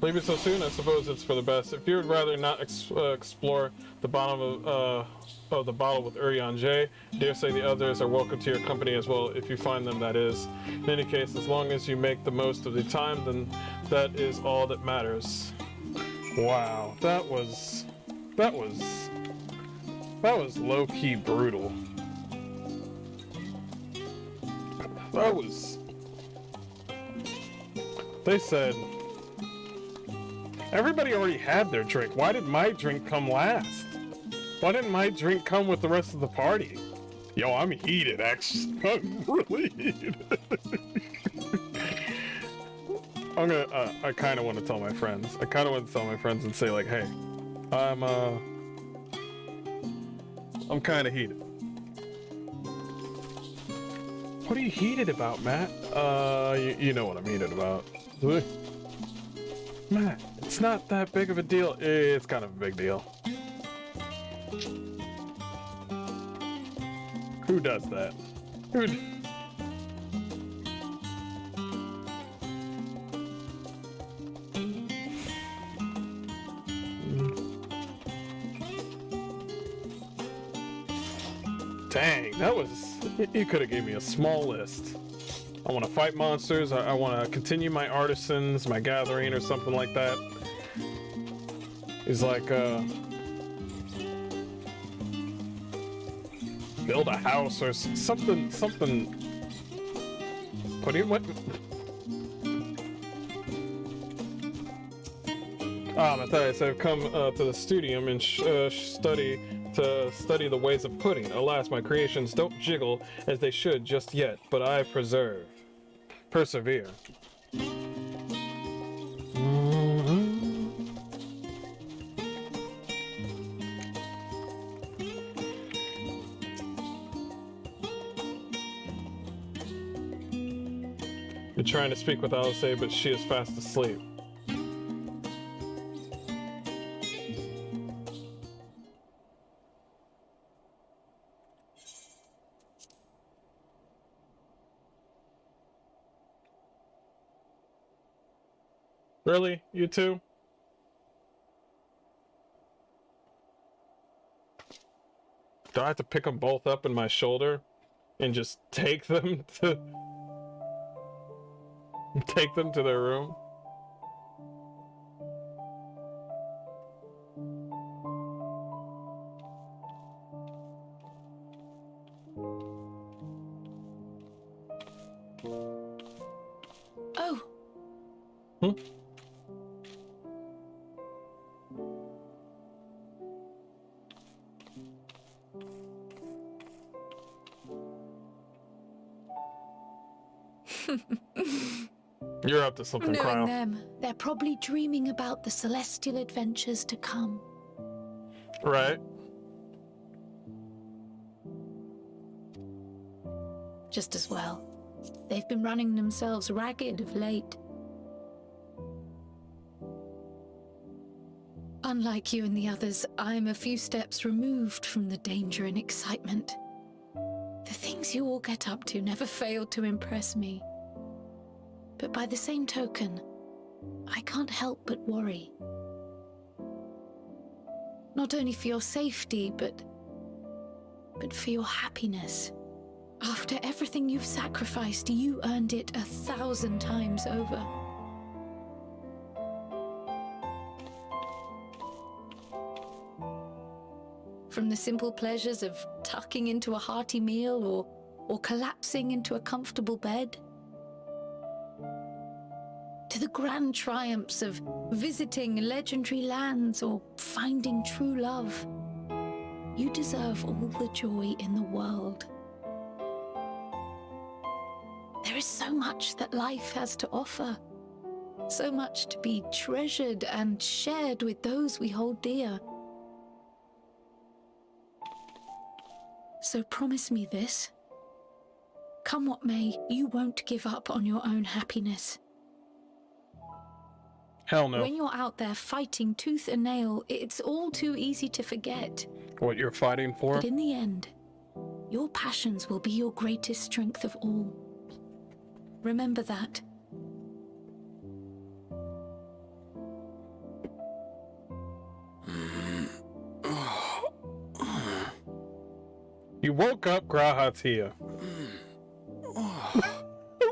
Leave it so soon? I suppose it's for the best. If you would rather not explore the bottom of the bottle with Eorzea, dare say the others are welcome to your company as well, if you find them, that is. In any case, as long as you make the most of the time, then that is all that matters. Wow, that was low-key brutal. They said everybody already had their drink. Why did my drink come last? Why didn't my drink come with the rest of the party? Yo, I'm heated, actually. I'm really heated. I'm gonna. I kind of want to tell my friends. I kind of want to tell my friends and say like, hey, I'm kind of heated. What are you heated about, Matt? You know what I'm heated about. Matt, it's not that big of a deal. It's kind of a big deal. Who does that? Who? Dang, that was... You could have gave me a small list. I want to fight monsters, I want to continue my artisans, my gathering, or something like that. He's like, build a house or something... What do you... What? Matthias, I've come to the studium and study the ways of pudding. Alas, my creations don't jiggle as they should just yet, but I persevere. You're trying to speak with Eorzea, but she is fast asleep. Really? You two? Do I have to pick them both up in my shoulder and just take them to their room? Oh. Hmm? You're up to something, Knowing Cryo. them, they're probably dreaming about the celestial adventures to come. Right. Just as well. They've been running themselves ragged of late. Unlike you and the others, I'm a few steps removed from the danger and excitement. The things you all get up to never fail to impress me. But by the same token, I can't help but worry. Not only for your safety, but for your happiness. After everything you've sacrificed, you earned it 1,000 times over. From the simple pleasures of tucking into a hearty meal or collapsing into a comfortable bed, to the grand triumphs of visiting legendary lands or finding true love, you deserve all the joy in the world. There is so much that life has to offer, so much to be treasured and shared with those we hold dear. So promise me this. Come what may, you won't give up on your own happiness. Hell no. When you're out there fighting tooth and nail, it's all too easy to forget. What you're fighting for? But in the end, your passions will be your greatest strength of all. Remember that. You woke up Grahat's here.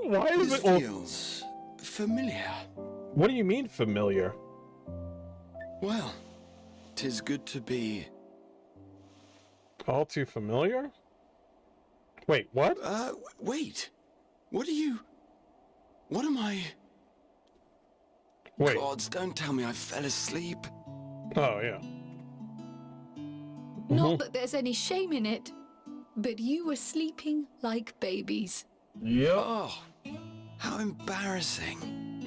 Why is This it... feels familiar. What do you mean familiar? Well, 'tis good to be... All too familiar? Wait, what? Wait. What am I... Wait. Gods, don't tell me I fell asleep. Oh, yeah. Not that there's any shame in it, but you were sleeping like babies. Yep. Oh, how embarrassing.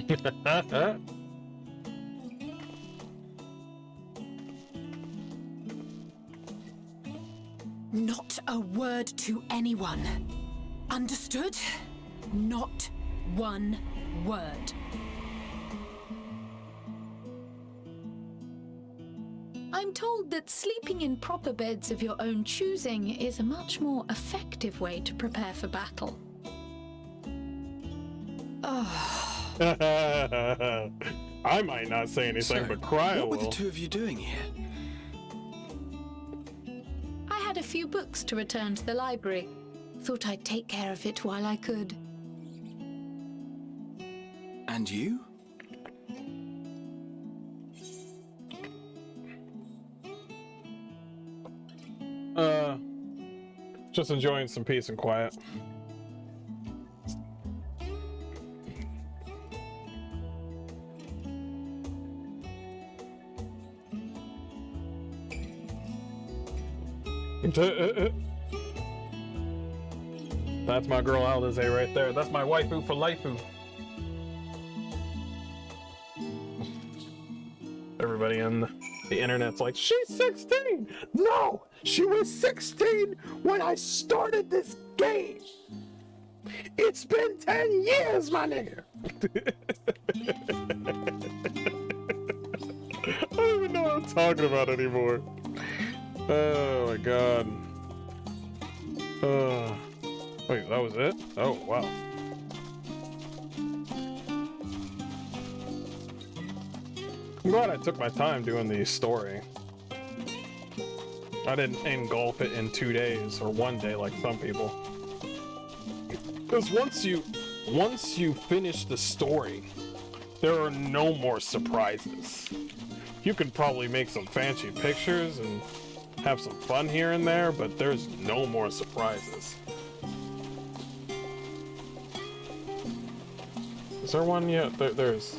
Not a word to anyone. Understood? Not one word. I'm told that sleeping in proper beds of your own choosing is a much more effective way to prepare for battle. I might not say anything, but Cryo what were will. the two of you doing here? I had a few books to return to the library. Thought I'd take care of it while I could. And you? Just enjoying some peace and quiet. That's my girl Eorzea right there. That's my waifu for lifeu. Everybody on the internet's like, she's 16! No! She was 16 when I started this game! It's been 10 years, my nigga! I don't even know what I'm talking about anymore. Oh my god. Wait, that was it? Oh, wow. I'm glad I took my time doing the story. I didn't engulf it in 2 days or 1 day like some people. Because once you finish the story, there are no more surprises. You can probably make some fancy pictures and have some fun here and there, but there's no more surprises. Is there one yet? There's...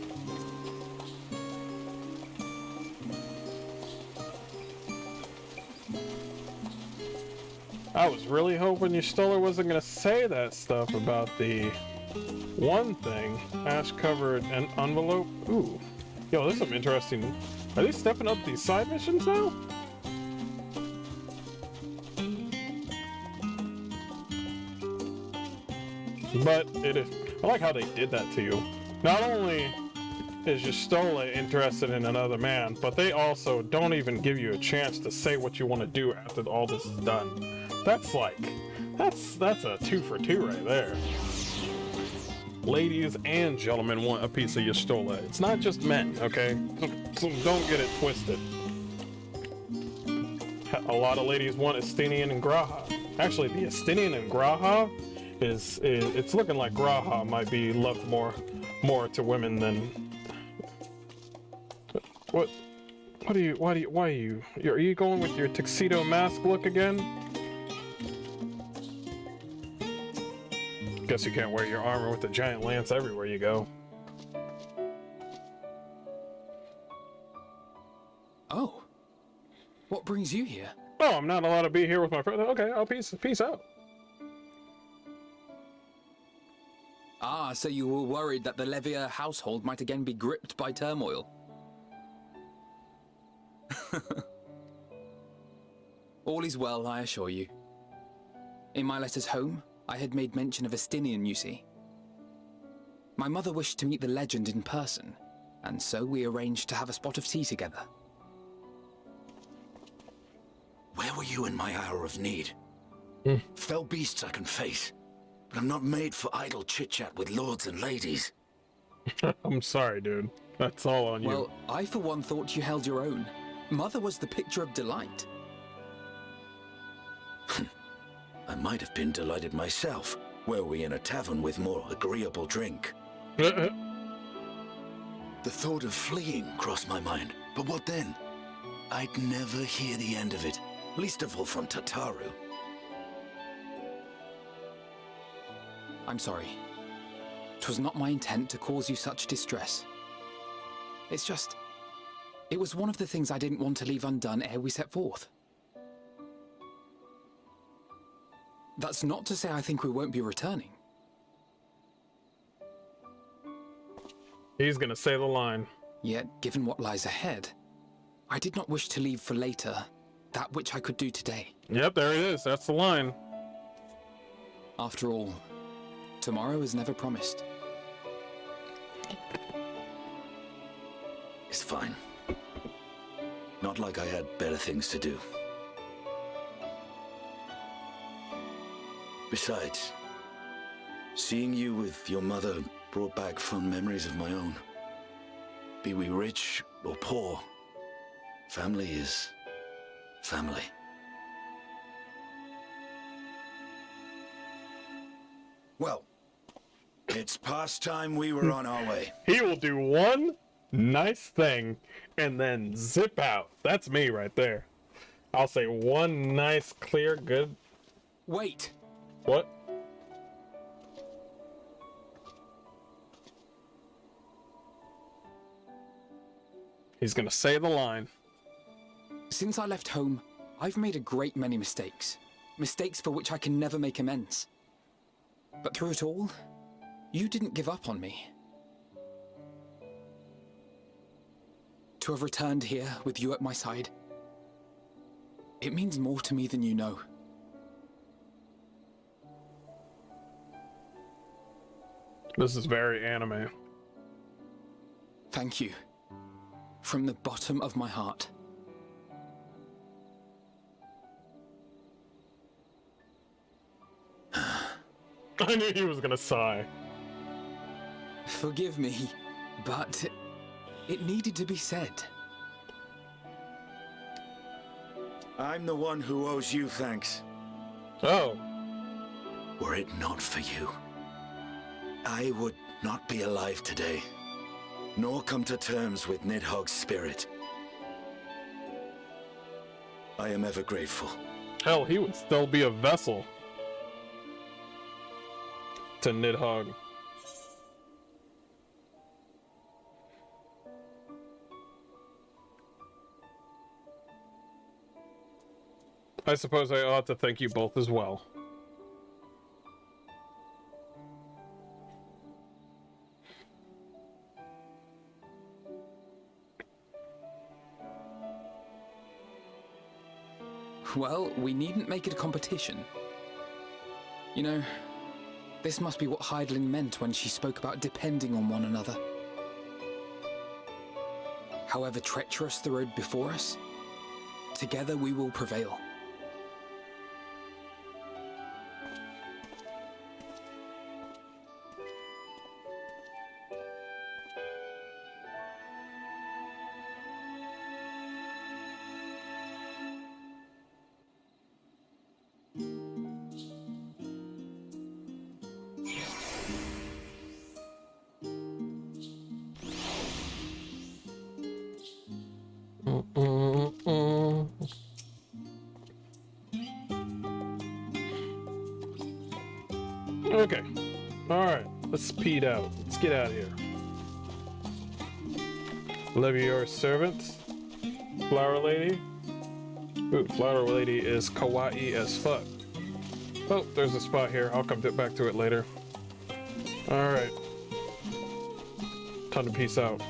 I was really hoping your Stoller wasn't gonna say that stuff about the one thing. Ash covered an envelope. Ooh. Yo, there's some interesting... Are they stepping up these side missions now? But it is... I like how they did that to you. Not only is your Stoller interested in another man, but they also don't even give you a chance to say what you want to do after all this is done. That's like... That's a 2 for 2 right there. Ladies and gentlemen want a piece of your Stoller. It's not just men, okay? So don't get it twisted. A lot of ladies want Estinian and Graha. Actually, the Estinian and Graha is it's looking like Graha might be loved more to women than... Why are you going with your tuxedo mask look again? Guess you can't wear your armor with a giant lance everywhere you go. Oh. What brings you here? Oh, I'm not allowed to be here with my friend. Okay, I'll peace out. Ah, so you were worried that the Levier household might again be gripped by turmoil. All is well, I assure you. In my letters home, I had made mention of Estinian, you see. My mother wished to meet the legend in person, and so we arranged to have a spot of tea together. Where were you in my hour of need? Fell beasts I can face, but I'm not made for idle chit-chat with lords and ladies. I'm sorry, dude. That's all on you. Well, I for one thought you held your own. Mother was the picture of delight. I might have been delighted myself, were we in a tavern with more agreeable drink. The thought of fleeing crossed my mind, but what then? I'd never hear the end of it, least of all from Tataru. I'm sorry. 'Twas not my intent to cause you such distress. It's just... It was one of the things I didn't want to leave undone ere we set forth. That's not to say I think we won't be returning. He's gonna say the line. Yet, given what lies ahead, I did not wish to leave for later that which I could do today. Yep, there it is. That's the line. After all, tomorrow is never promised. It's fine. Not like I had better things to do. Besides, seeing you with your mother brought back fond memories of my own. Be we rich or poor, family is family. Well, it's past time we were on our way. He will do one nice thing and then zip out. That's me right there. I'll say one nice, clear, good. Wait! What? He's gonna say the line. Since I left home, I've made a great many mistakes. Mistakes for which I can never make amends. But through it all, you didn't give up on me. To have returned here with you at my side, it means more to me than you know. This is very anime. Thank you. From the bottom of my heart. I knew he was gonna sigh. Forgive me, but it needed to be said. I'm the one who owes you thanks. Oh. Were it not for you, I would not be alive today, nor come to terms with Nidhogg's spirit. I am ever grateful. Hell, he would still be a vessel to Nidhogg. I suppose I ought to thank you both as well. Well, we needn't make it a competition. You know, this must be what Heidling meant when she spoke about depending on one another. However treacherous the road before us, together we will prevail. Okay. Alright. Let's speed out. Let's get out of here. Levy your servant. Flower Lady. Ooh, Flower Lady is kawaii as fuck. Oh, there's a spot here. I'll come back to it later. Alright. Time to peace out.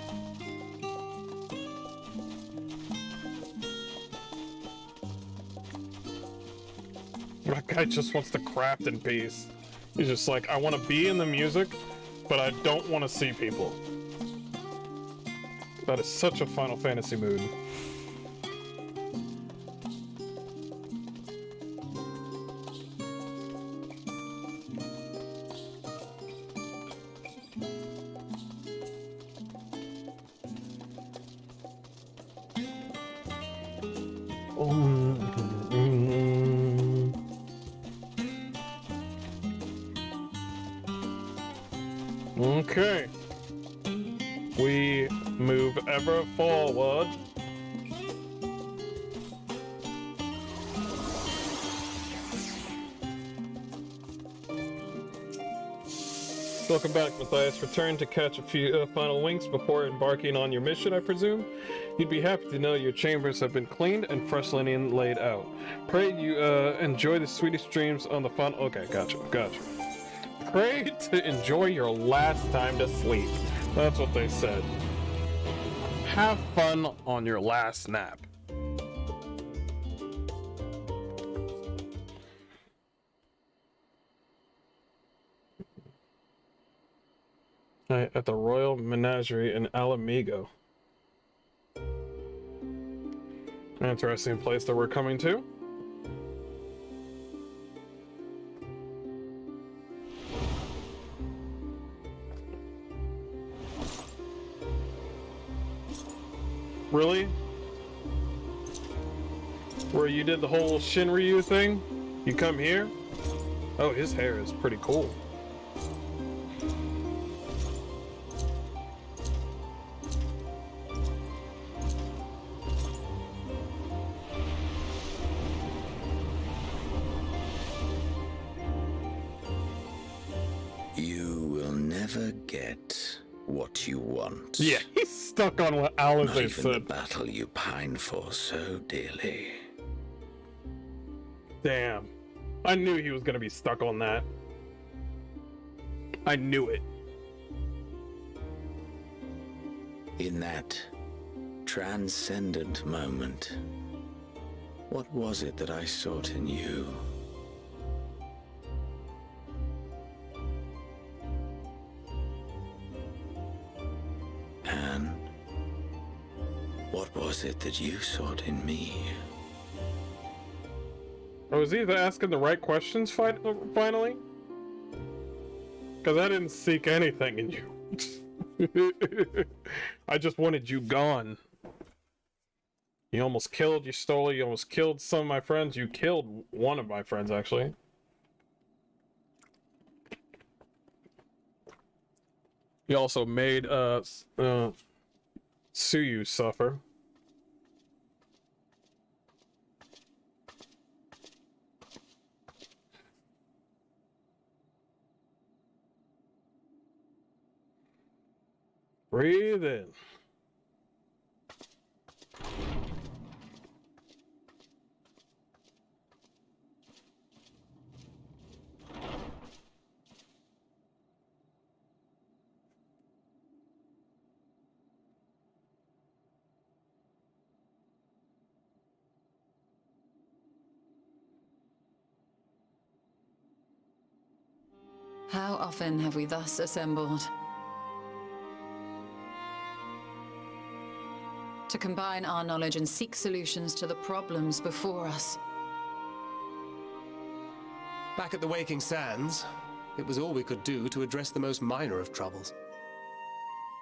That guy just wants to craft in peace. He's just like, I want to be in the music, but I don't want to see people. That is such a Final Fantasy mood. Okay. We move ever forward. Welcome back, Matthias. Return to catch a few final winks before embarking on your mission, I presume. You'd be happy to know your chambers have been cleaned and fresh linen laid out. Pray you enjoy the sweetest dreams on the fun. Okay, gotcha. Pray to enjoy your last time to sleep. That's what they said. Have fun on your last nap. At the Royal Menagerie in Alamigo. Interesting place that we're coming to. Really? Where you did the whole Shinryu thing? You come here? Oh, his hair is pretty cool. You will never get what you want. Yeah, he's stuck on what Alice Not even the said. battle you pine for so dearly. Damn. I knew he was gonna be stuck on that. I knew it. In that transcendent moment, what was it that I sought in you? And what was it that you sought in me? Oh, was he asking the right questions finally? Because I didn't seek anything in you. I just wanted you gone. You almost killed, you stole, you almost killed some of my friends. You killed one of my friends, actually. You also made Suyu suffer. Breathe in. How often have we thus assembled? To combine our knowledge and seek solutions to the problems before us. Back at the Waking Sands, it was all we could do to address the most minor of troubles.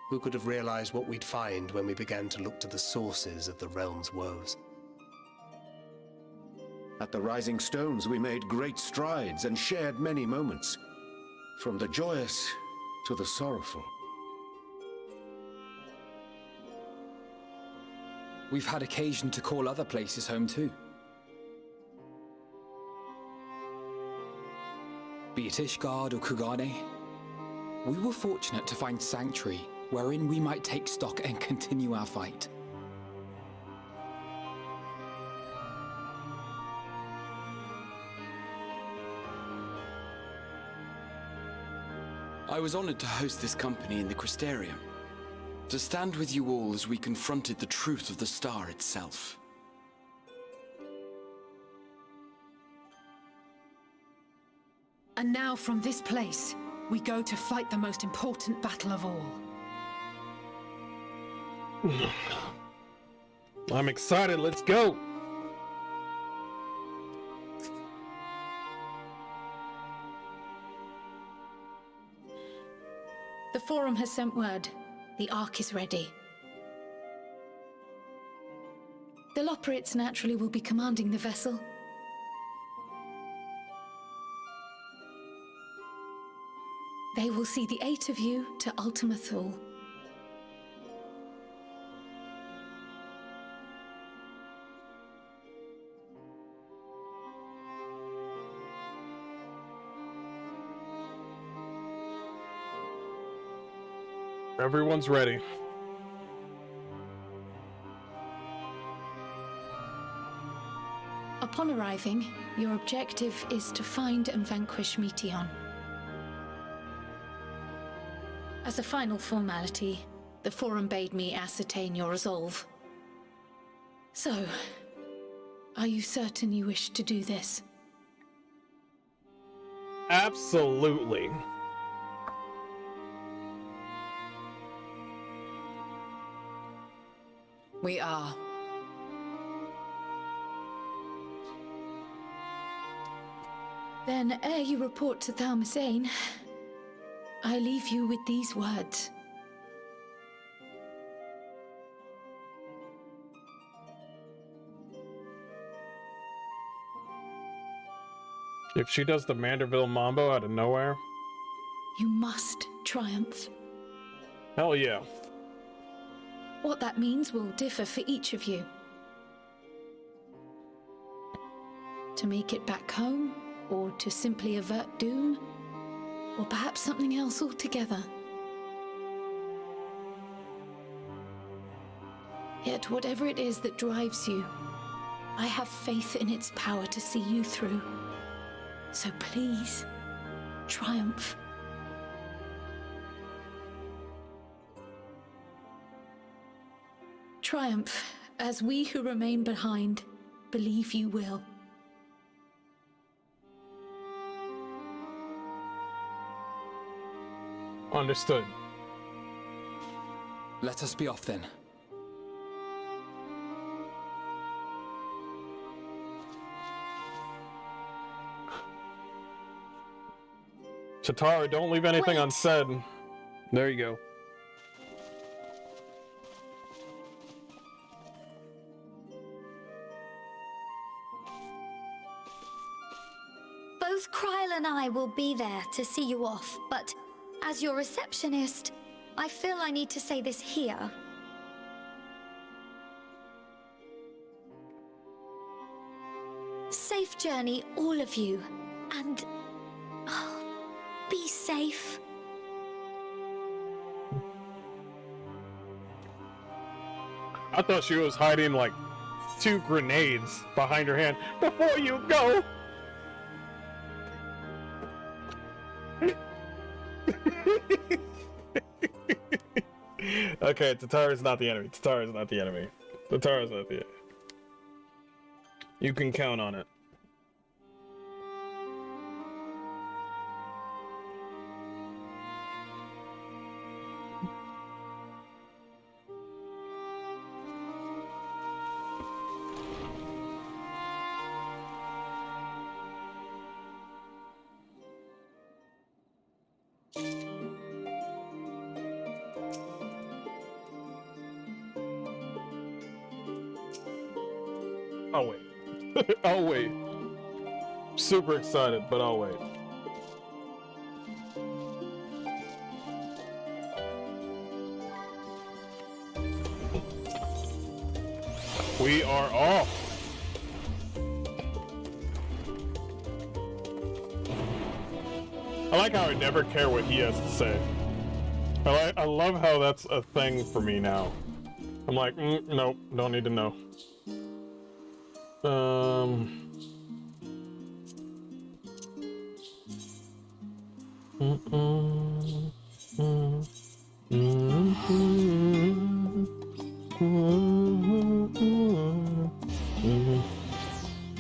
Who could have realized what we'd find when we began to look to the sources of the realm's woes? At the Rising Stones, we made great strides and shared many moments, from the joyous to the sorrowful. We've had occasion to call other places home too. Be it Ishgard or Kugane, we were fortunate to find sanctuary wherein we might take stock and continue our fight. I was honored to host this company in the Crystarium, to stand with you all as we confronted the truth of the star itself. And now from this place, we go to fight the most important battle of all. I'm excited, let's go! The Forum has sent word. The Ark is ready. The Loporrits naturally will be commanding the vessel. They will see the 8 of you to Ultima Thule. Everyone's ready. Upon arriving, your objective is to find and vanquish Meteon. As As a final formality, the Forum bade me ascertain your resolve. So, are you certain you wish to do this? Absolutely. We are. Then, ere you report to Thalmasane, I leave you with these words. If she does the Manderville Mambo out of nowhere, You must triumph. hell yeah. What that means will differ for each of you. To make it back home, or to simply avert doom, or perhaps something else altogether. Yet whatever it is that drives you, I have faith in its power to see you through. So please, triumph. Triumph, as we who remain behind believe you will. Understood. Let us be off then. Chitara, don't leave anything Wait. unsaid. There you go. Both Kryl and I will be there to see you off, but as your receptionist, I feel I need to say this here. Safe journey, all of you, and be safe. I thought she was hiding like 2 grenades behind her hand. Before you go! Okay, Tatara's not the enemy. Tatara's not the enemy. Tatara's not the enemy. You can count on it. I'll wait. I'll wait. Super excited, but I'll wait. We are off. I like how I never care what he has to say. I love how that's a thing for me now. I'm like, nope, don't need to know.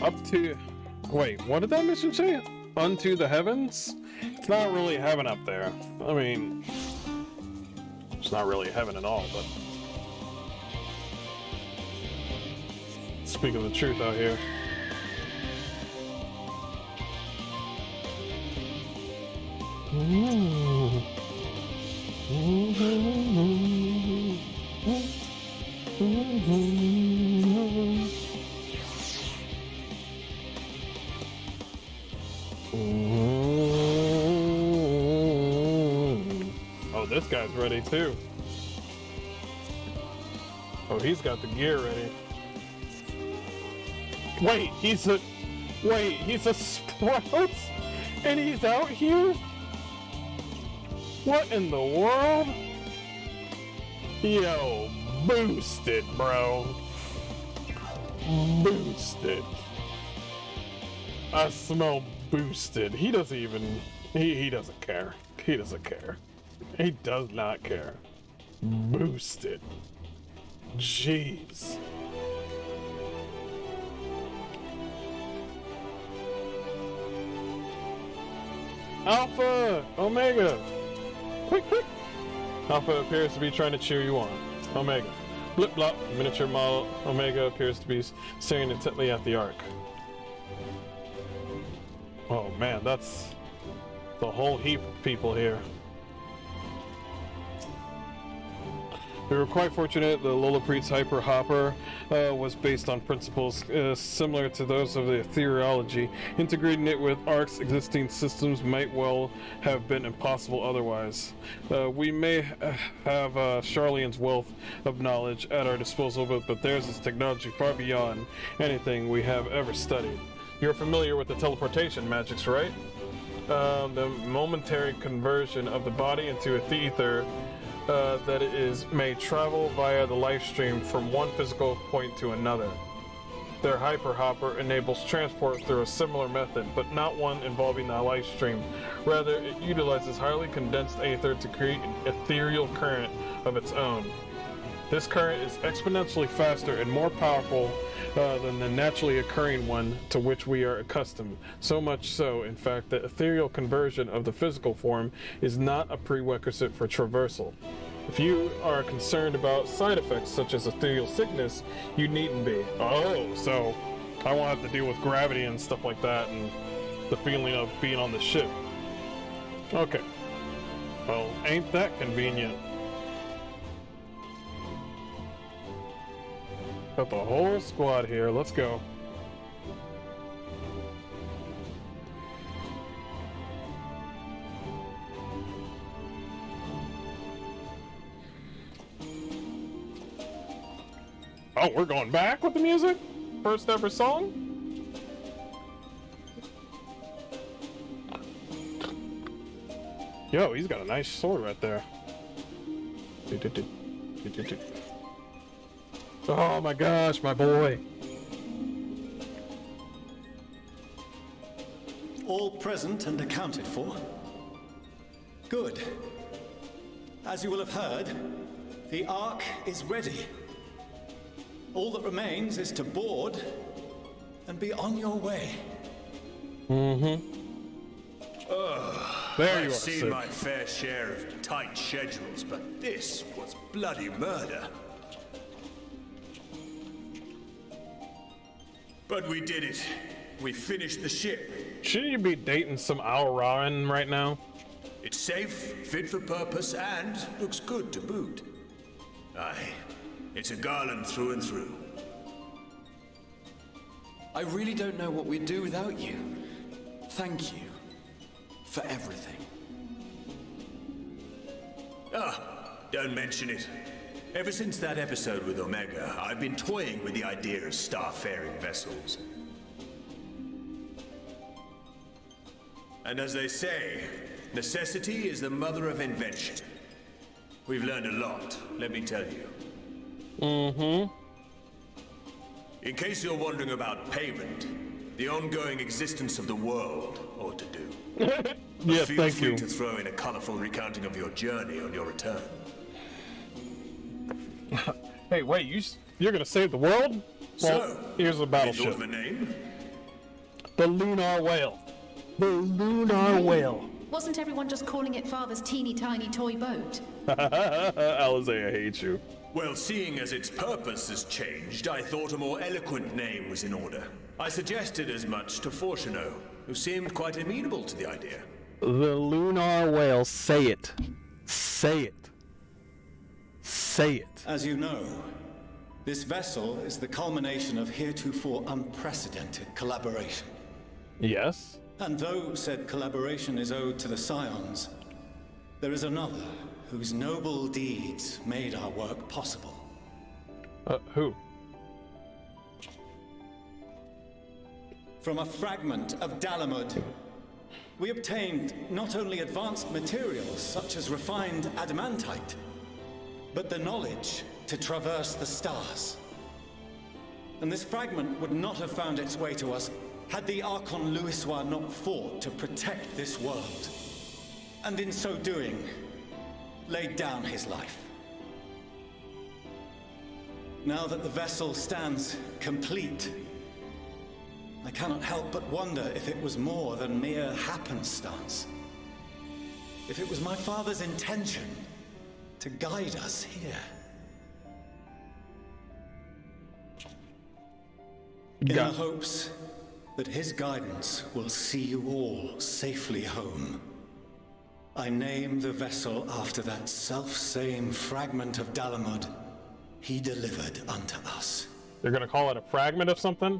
Up to... Wait, what did that mission say? Unto the heavens? It's not really heaven up there. I mean... It's not really heaven at all, but... Speaking the truth out here. Oh, this guy's ready too. Oh, he's got the gear ready. Wait, he's a sprout? And he's out here? What in the world? Yo, boosted, bro. Boosted. I smell boosted. He doesn't even... He doesn't care. He doesn't care. He does not care. Boost it. Jeez. Alpha! Omega! Quick, quick! Alpha appears to be trying to cheer you on. Omega. Blip blop, miniature model. Omega appears to be staring intently at the Ark. Oh man, that's the whole heap of people here. We were quite fortunate the Lolaprete's Hyper Hopper was based on principles similar to those of the ethereology. Integrating it with Ark's existing systems might well have been impossible otherwise. We may have Charlene's wealth of knowledge at our disposal, but theirs is technology far beyond anything we have ever studied. You're familiar with the teleportation magics, right? The momentary conversion of the body into a ether that it is may travel via the life stream from one physical point to another. Their Hyper Hopper enables transport through a similar method, but not one involving the life stream. Rather, it utilizes highly condensed aether to create an ethereal current of its own. This current is exponentially faster and more powerful than the naturally occurring one to which we are accustomed. So much so, in fact, that ethereal conversion of the physical form is not a prerequisite for traversal. If you are concerned about side effects such as ethereal sickness, you needn't be. Oh, so I won't have to deal with gravity and stuff like that and the feeling of being on the ship. Okay. Well, ain't that convenient. Got the whole squad here. Let's go. Oh, we're going back with the music? First ever song? Yo, he's got a nice sword right there. Oh my gosh, my boy. All present and accounted for? Good. As you will have heard, the Ark is ready. All that remains is to board and be on your way. There you are, I've seen Sid. my fair share of tight schedules, but this was bloody murder. But we did it. We finished the ship. Shouldn't you be dating some Aoran right now? It's safe, fit for purpose, and looks good to boot. Aye, it's a garland through and through. I really don't know what we'd do without you. Thank you for everything. Ah, don't mention it. Ever since that episode with Omega, I've been toying with the idea of starfaring vessels. And as they say, necessity is the mother of invention. We've learned a lot, let me tell you. In case you're wondering about payment, the ongoing existence of the world ought to do. Yes, Feel thank free you. to throw in a colorful recounting of your journey on your return. Hey, wait, you're gonna save the world? Well, here's a you battleship. thought of a name? The Lunar Whale. The Lunar Whale. Wasn't everyone just calling it Father's teeny tiny toy boat? Eorzea, I hate you. Well, seeing as its purpose has changed, I thought a more eloquent name was in order. I suggested as much to Fortuno, who seemed quite amenable to the idea. The Lunar Whale. Say it. Say it. Say it. As you know, this vessel is the culmination of heretofore unprecedented collaboration. Yes? And though said collaboration is owed to the Scions, there is another whose noble deeds made our work possible. Who? From a fragment of Dalamud, we obtained not only advanced materials such as refined adamantite, but the knowledge to traverse the stars. And this fragment would not have found its way to us had the Archon Louisois not fought to protect this world. And in so doing, laid down his life. Now that the vessel stands complete, I cannot help but wonder if it was more than mere happenstance. If it was my father's intention to guide us here. In the hopes that his guidance will see you all safely home, I name the vessel after that self-same fragment of Dalamud he delivered unto us. You're gonna call it a fragment of something?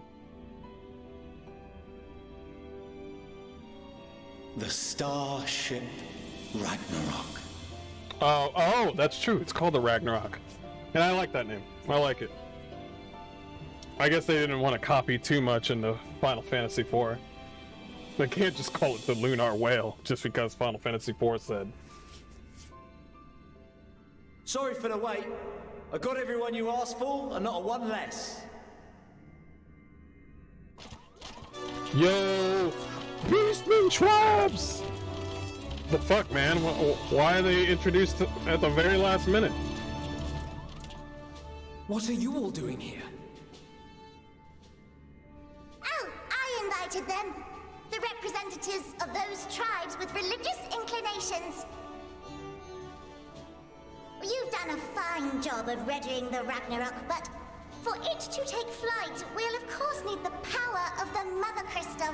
The Starship Ragnarok. Oh, that's true. It's called the Ragnarok. And I like that name. I like it. I guess they didn't want to copy too much into Final Fantasy IV. They can't just call it the Lunar Whale just because Final Fantasy IV said. Sorry for the wait. I got everyone you asked for, and not a one less. Yo! Beastman tribes! The fuck, man? Why are they introduced at the very last minute? What are you all doing here? Oh, I invited them. The representatives of those tribes with religious inclinations. You've done a fine job of readying the Ragnarok, but for it to take flight, we'll of course need the power of the Mother Crystal.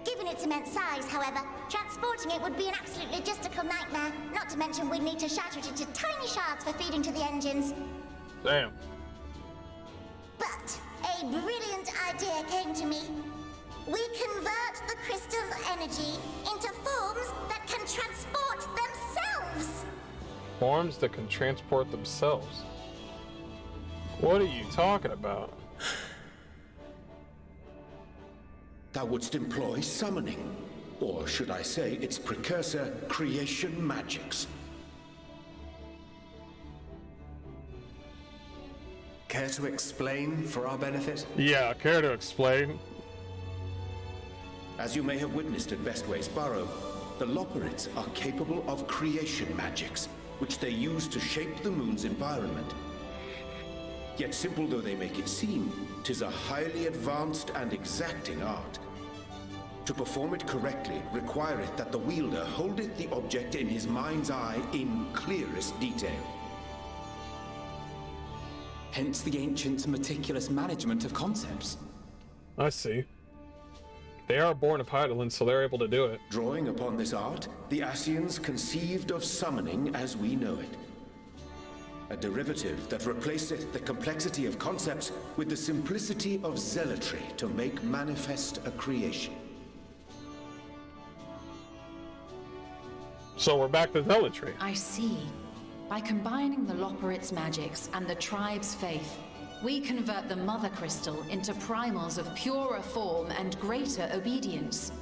Given its immense size, however, transporting it would be an absolute logistical nightmare, not to mention we'd need to shatter it into tiny shards for feeding to the engines. Damn. But a brilliant idea came to me. We convert the crystal's energy into forms that can transport themselves. Forms that can transport themselves? What are you talking about? Thou wouldst employ summoning, or should I say its precursor, creation magics. Care to explain for our benefit? Yeah, care to explain? As you may have witnessed at Bestway's Burrow, the Loporrits are capable of creation magics, which they use to shape the moon's environment. Yet simple though they make it seem, 'tis a highly advanced and exacting art. To perform it correctly requireth that the wielder holdeth the object in his mind's eye in clearest detail. Hence the ancients' meticulous management of concepts. I see. They are born of Hydaelyn, so they're able to do it. Drawing upon this art, the Ascians conceived of summoning as we know it. A derivative that replaceth the complexity of concepts with the simplicity of zealotry to make manifest a creation. So we're back to zealotry. I see. By combining the Loporrits' magics and the tribe's faith, we convert the Mother Crystal into primals of purer form and greater obedience.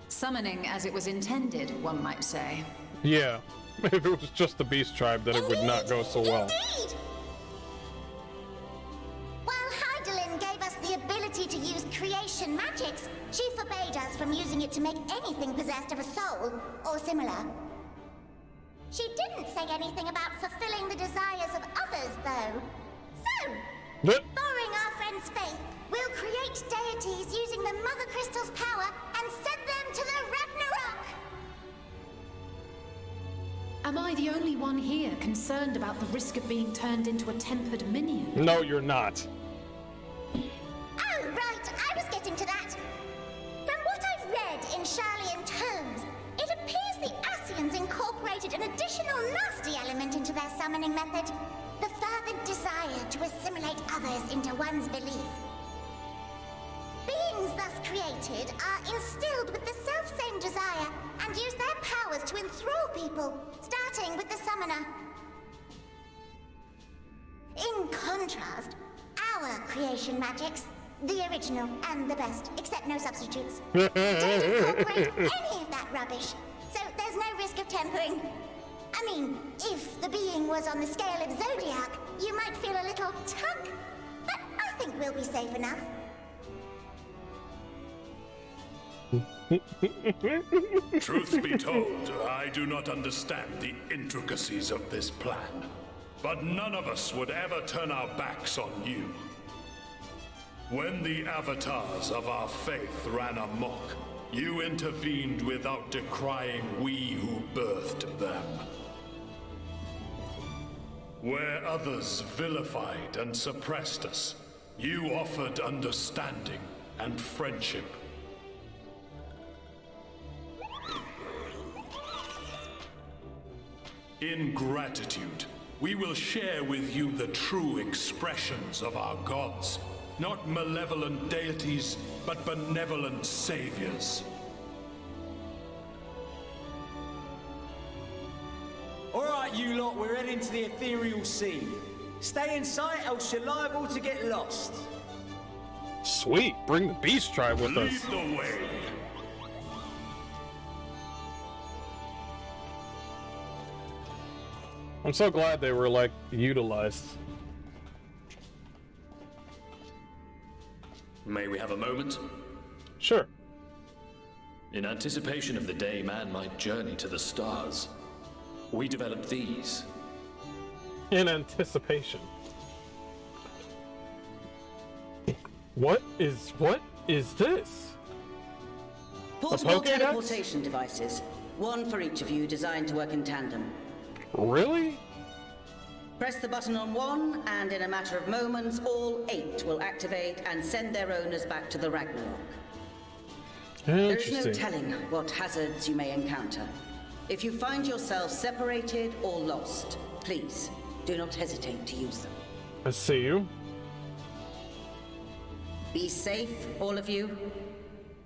Summoning as it was intended, one might say. Yeah, if it was just the Beast Tribe, then it would not go so well. Indeed! While Hydaelyn gave us the ability to use creation magics, she forbade us from using it to make anything possessed of a soul, or similar. She didn't say anything about fulfilling the desires of others, though. So, borrowing our friend's faith, we'll create deities using the Mother Crystal's power and send them to the Ragnarok! Am I the only one here concerned about the risk of being turned into a tempered minion? No, you're not. Oh, right, I was getting to that. From what I've read in Sharlayan tomes, it appears the Ascians incorporated an additional nasty element into their summoning method. The fervent desire to assimilate others into one's belief. Beings thus created are instilled with the self-same desire and use their powers to enthrall people, starting with the summoner. In contrast, our creation magics, the original and the best, except no substitutes, don't incorporate any of that rubbish, so there's no risk of tempering. I mean, if the being was on the scale of Zodiac, you might feel a little tug, but I think we'll be safe enough. Truth be told, I do not understand the intricacies of this plan. But none of us would ever turn our backs on you. When the avatars of our faith ran amok, you intervened without decrying we who birthed them. Where others vilified and suppressed us, you offered understanding and friendship. In gratitude, we will share with you the true expressions of our gods. Not malevolent deities, but benevolent saviors. Alright, you lot, we're heading to the ethereal sea. Stay in sight, else you're liable to get lost. Sweet, bring the Beast Tribe with us. Lead the way. I'm so glad they were, like, utilized. May we have a moment? Sure. In anticipation of the day man might journey to the stars, we developed these. In anticipation. What is this? Portable teleportation devices. One for each of you, designed to work in tandem. Really? Press the button on one, and in a matter of moments, all 8 will activate and send their owners back to the Ragnarok. There is no telling what hazards you may encounter. If you find yourself separated or lost, please do not hesitate to use them. I see you. Be safe, all of you,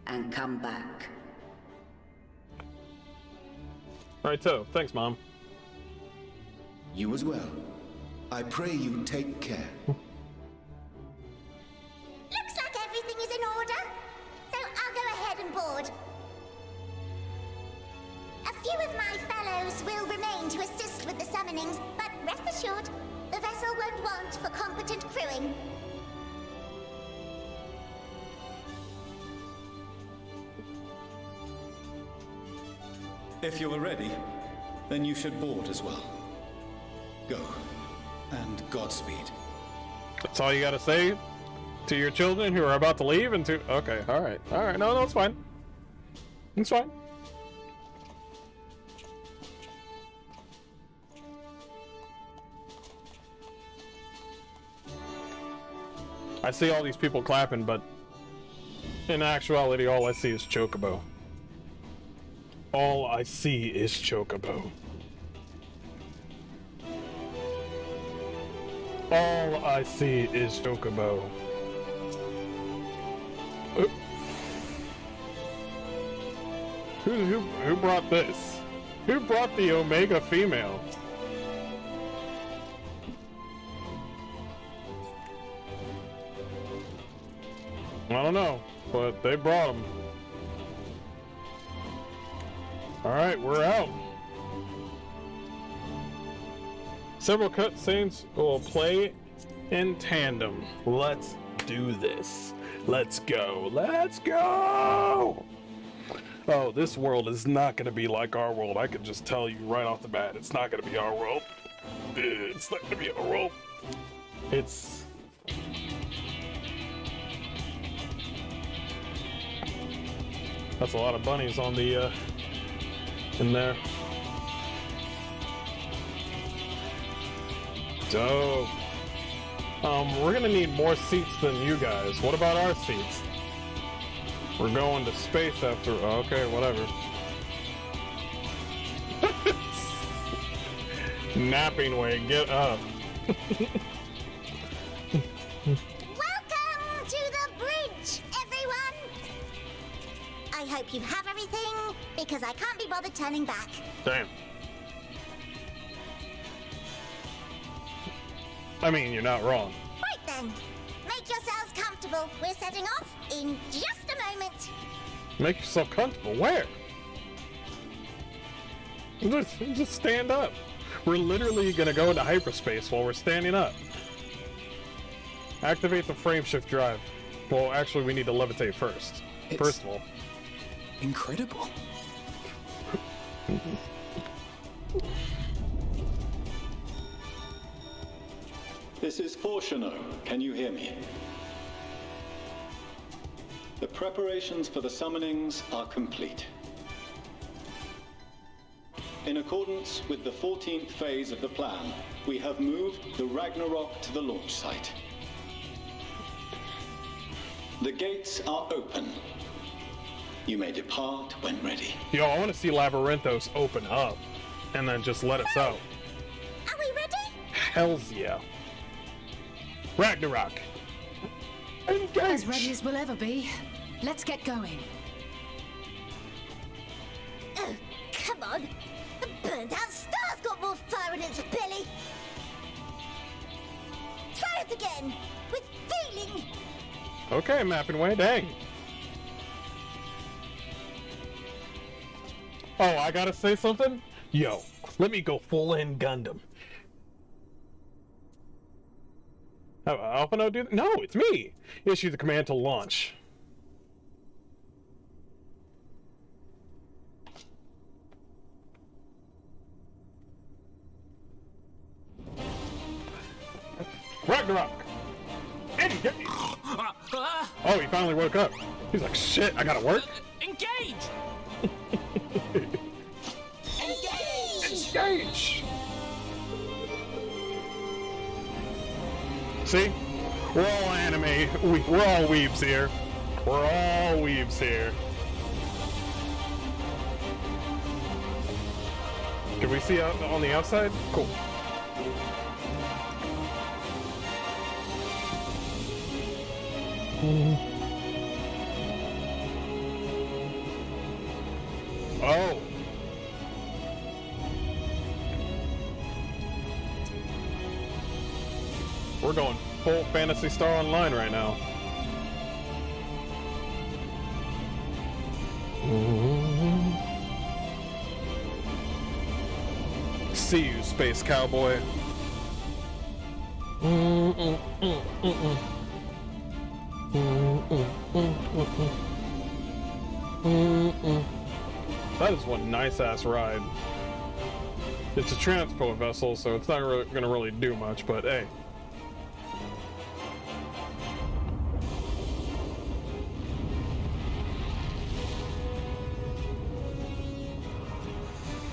and come back. Righto. Thanks, Mom. You as well. I pray you take care. Looks like everything is in order, so I'll go ahead and board. A few of my fellows will remain to assist with the summonings, but rest assured, the vessel won't want for competent crewing. If you're ready, then you should board as well. Go, and Godspeed. That's all you gotta say to your children who are about to leave and to... Okay, alright. Alright, no, it's fine. It's fine. I see all these people clapping, but in actuality, all I see is Chocobo. All I see is Chocobo. All I see is Chocobo. Oop. Who brought this? Who brought the Omega female? I don't know, but they brought them. Alright, we're out. Several cutscenes will play in tandem. Let's do this. Let's go. Let's go! Oh, this world is not going to be like our world. I can just tell you right off the bat, it's not going to be our world. It's not going to be our world. It's... That's a lot of bunnies on the, in there. Dope. We're gonna need more seats than you guys. What about our seats? We're going to space after... Okay, whatever. Napping way, get up. Welcome to the bridge, everyone! I hope you have everything, because I can't be bothered turning back. Damn. I mean, you're not wrong. Right then, make yourselves comfortable. We're setting off in just a moment. Make yourself comfortable. Where? Just stand up. We're literally gonna go into hyperspace while we're standing up. Activate the frame shift drive. Well, actually, we need to levitate first. First of all. Incredible. This is Fortuno. Can you hear me? The preparations for the summonings are complete. In accordance with the 14th phase of the plan, we have moved the Ragnarok to the launch site. The gates are open. You may depart when ready. Yo, I want to see Labyrinthos open up and then just let us out. Are we ready? Hells yeah. Ragnarok. Engage. As ready as we'll ever be. Let's get going. Oh, come on. The burned-out star's got more fire in its belly. Try it again, with feeling. Okay, mapping way, dang. Oh, I gotta say something? Yo, let me go full-in Gundam. Have Alphino do that? No, it's me! Issue the command to launch. Ragnarok! Engage! Oh, he finally woke up. He's like, shit, I gotta work? Engage! Engage! See? We're all anime. We're all weebs here. We're all weebs here. Can we see out on the outside? Cool. Oh. We're going full Fantasy Star Online right now. See you, Space Cowboy. That is one nice-ass ride. It's a transport vessel, so it's not really gonna really do much, but hey.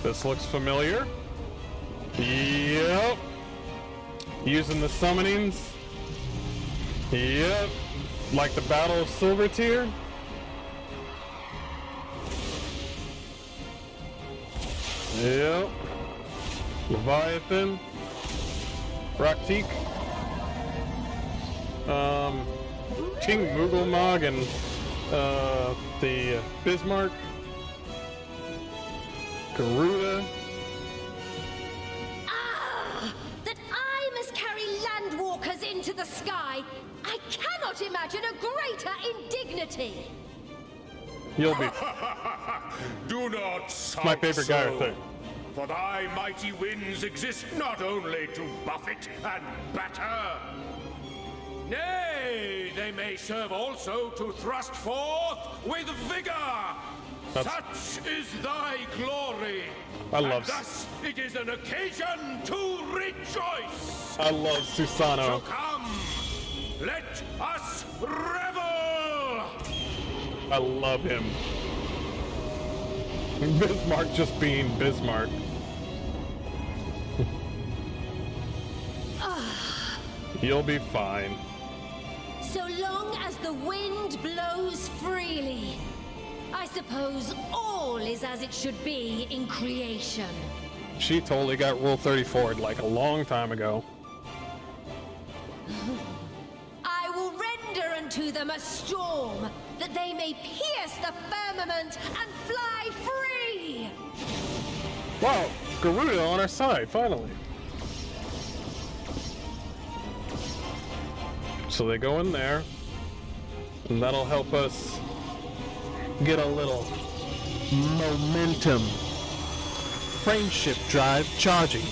This looks familiar. Yep. Using the summonings. Yep. Like the Battle of Silver Tier. Yep. Leviathan. Raktik. King Mughal and the Bismarck. Garuda. Ah! That I must carry landwalkers into the sky! I cannot imagine a greater indignity! You'll be. Do not sound My favorite guy so, right there. For thy mighty winds exist not only to buffet and batter. Nay, they may serve also to thrust forth with vigor. Such is thy glory. I love. And thus it is an occasion to rejoice. I love Susano. So come, let us revel. I love him. Bismarck just being Bismarck. You'll be fine. So long as the wind blows freely, I suppose all is as it should be in creation. She totally got Rule 34'd like a long time ago. I will render unto them a storm, that they may pierce the firmament and fly free! Wow, Garuda on our side, finally. So they go in there, and that'll help us get a little momentum. Frameshift drive charging.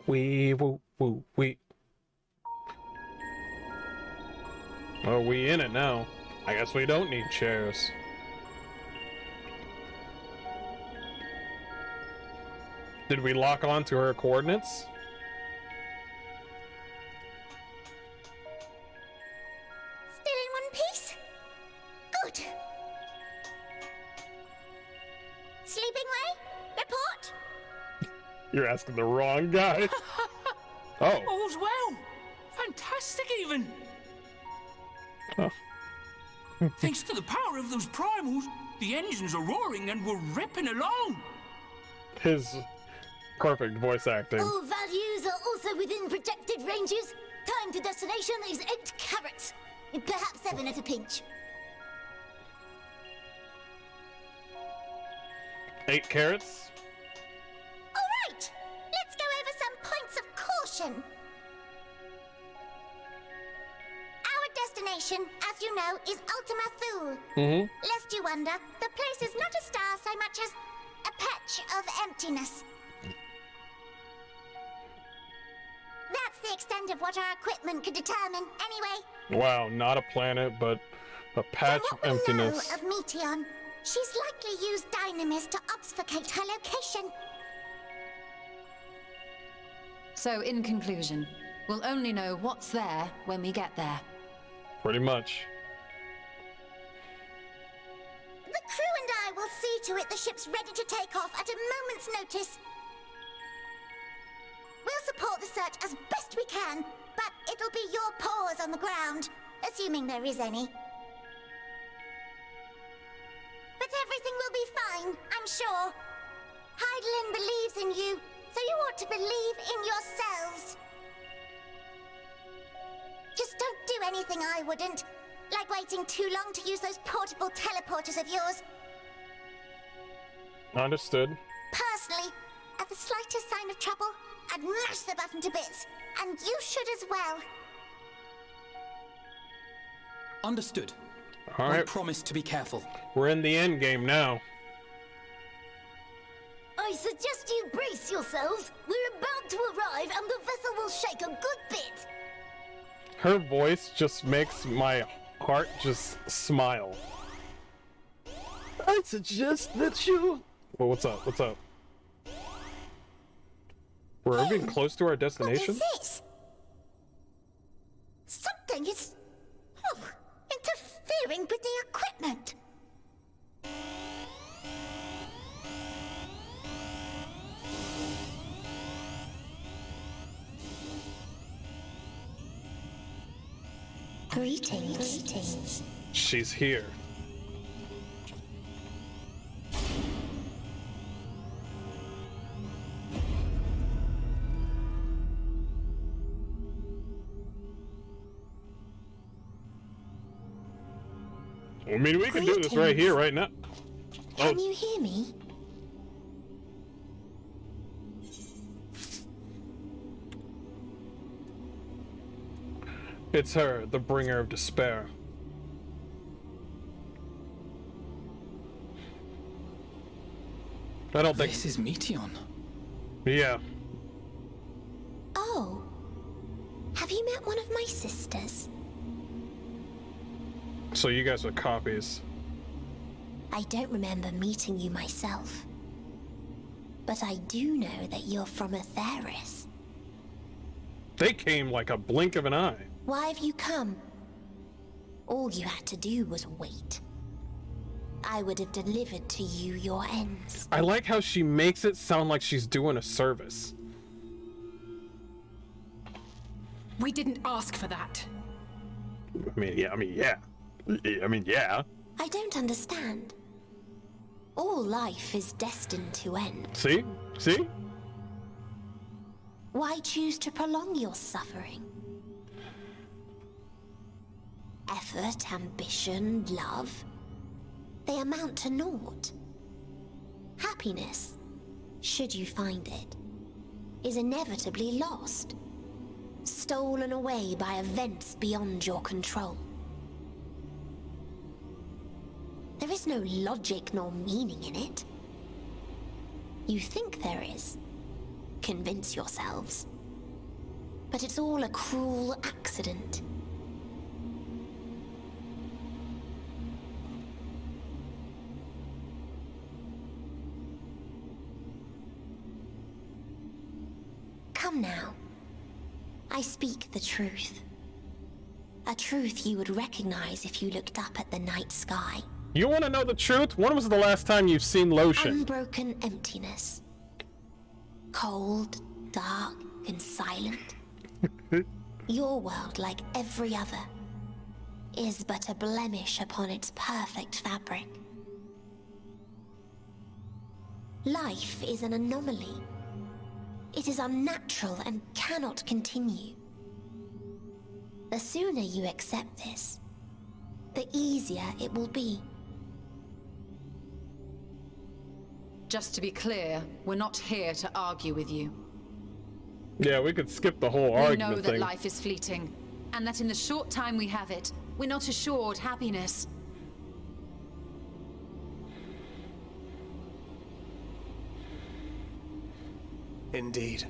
We. Oh, we in it now. I guess we don't need chairs. Did we lock on to her coordinates? Still in one piece? Good. Sleeping way? Report? You're asking the wrong guy. Oh. All's well. Fantastic, even. Oh. Thanks to the power of those primals, the engines are roaring and we're ripping along. His perfect voice acting. All values are also within projected ranges. Time to destination is 8 carats. Perhaps 7 at a pinch. 8 carats? Alright! Let's go over some points of caution. Our destination, as you know, is Ultima Thule. Lest you wonder, the place is not a star so much as a patch of emptiness. That's the extent of what our equipment could determine, anyway. Wow, not a planet, but a patch of emptiness. From what we know of Meteon, she's likely used dynamis to obfuscate her location. So, in conclusion, we'll only know what's there when we get there. Pretty much. The crew and I will see to it the ship's ready to take off at a moment's notice. We'll support the search as best we can, but it'll be your paws on the ground, assuming there is any. But everything will be fine, I'm sure. Hydaelyn believes in you, so you ought to believe in yourselves. Just don't do anything I wouldn't, like waiting too long to use those portable teleporters of yours. Understood. Personally, at the slightest sign of trouble, I'd mash the button to bits, and you should as well. Understood. All I right. promise to be careful. We're in the end game now. I suggest you brace yourselves. We're about to arrive and the vessel will shake a good bit. Her voice just makes my heart just smile. I suggest that you... Well, what's up? What's up? We're getting close to our destination? What is this? Something is... interfering with the equipment. Greetings. She's here. I mean, we can do this right here, right now. Can you hear me? It's her, the bringer of despair. I don't think... This is Meteon. Yeah. Oh. Have you met one of my sisters? So you guys are copies. I don't remember meeting you myself. But I do know that you're from Eorzea. They came like a blink of an eye. Why have you come? All you had to do was wait. I would have delivered to you your ends. I like how she makes it sound like she's doing a service. We didn't ask for that. I mean, yeah. I don't understand. All life is destined to end. See? See? Why choose to prolong your suffering? Effort, ambition, love, they amount to naught. Happiness, should you find it, is inevitably lost, stolen away by events beyond your control. There's no logic nor meaning in it. You think there is. Convince yourselves. But it's all a cruel accident. Come now. I speak the truth. A truth you would recognize if you looked up at the night sky. You want to know the truth? When was the last time you've seen lotion? Unbroken emptiness. Cold, dark, and silent. Your world, like every other, is but a blemish upon its perfect fabric. Life is an anomaly. It is unnatural and cannot continue. The sooner you accept this, the easier it will be. Just to be clear, we're not here to argue with you. Yeah, we could skip the whole We argument know that thing. life is fleeting, and that in the short time we have it, we're not assured happiness. Indeed.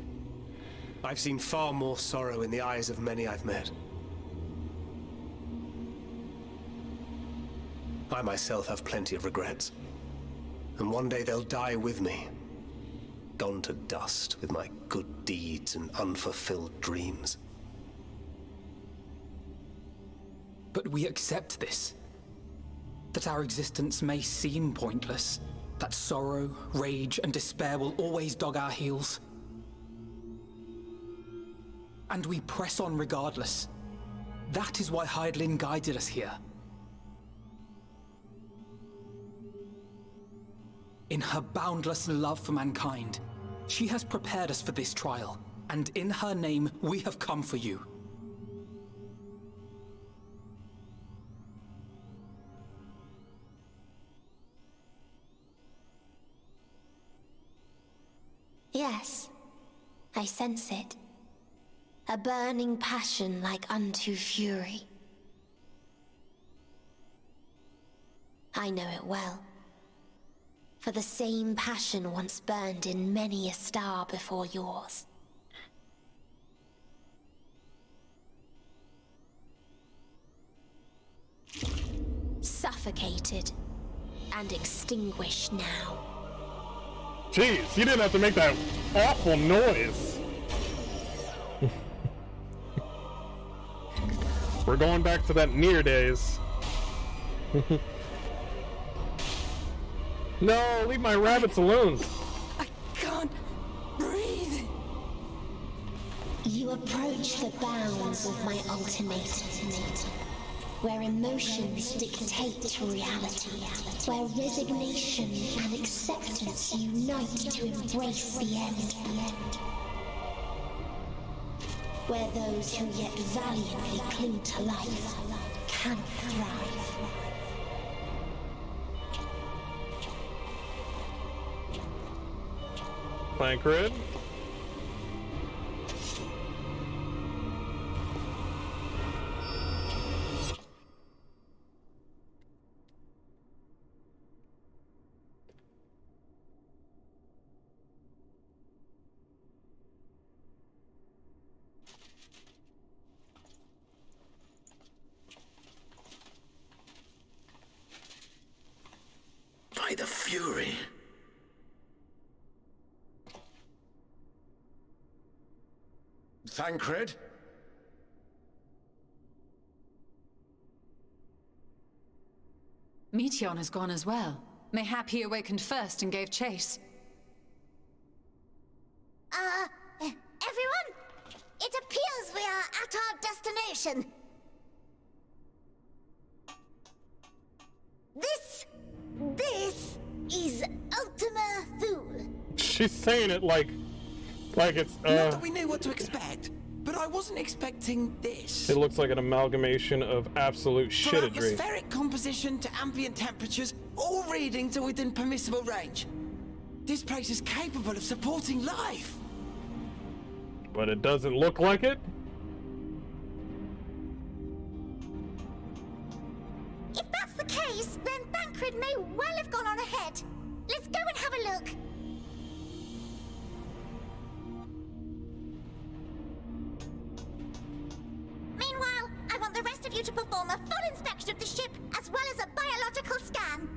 I've seen far more sorrow in the eyes of many I've met. I myself have plenty of regrets. And one day they'll die with me. Gone to dust with my good deeds and unfulfilled dreams. But we accept this. That our existence may seem pointless. That sorrow, rage, and despair will always dog our heels. And we press on regardless. That is why Hydaelyn guided us here. In her boundless love for mankind, she has prepared us for this trial, and in her name, we have come for you. Yes, I sense it. A burning passion like unto fury. I know it well. For the same passion once burned in many a star before yours. Suffocated and extinguished now. Jeez, you didn't have to make that awful noise. We're going back to that near days. No, leave my rabbits alone. I can't breathe. You approach the bounds of my ultimatum, where emotions dictate reality, where resignation and acceptance unite to embrace the end, where those who yet valiantly cling to life can thrive. Plankrid. By the Fury. Thancred? Meteion has gone as well. Mayhap he awakened first and gave chase. Everyone? It appears we are at our destination. This is Ultima Thule. She's saying it like it's Not that we knew what to expect, but I wasn't expecting this. It looks like an amalgamation of absolute From shittadry. atmospheric composition to ambient temperatures, all reading to within permissible range. This place is capable of supporting life. But it doesn't look like it. If that's the case, then Thancred may Let's go and have a look. Meanwhile, I want the rest of you to perform a full inspection of the ship, as well as a biological scan.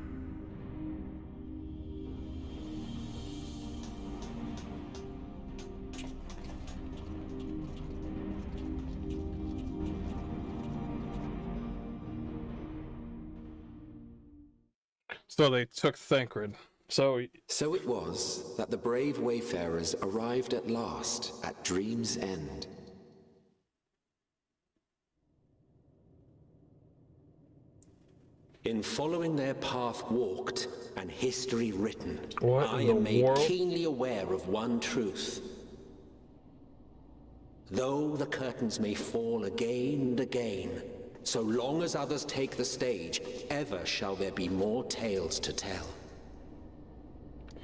So they took Thancred. So it was that the brave wayfarers arrived at last at Dream's End. In following their path walked and history written, I am made keenly aware of one truth. Though the curtains may fall again and again, so long as others take the stage, ever shall there be more tales to tell.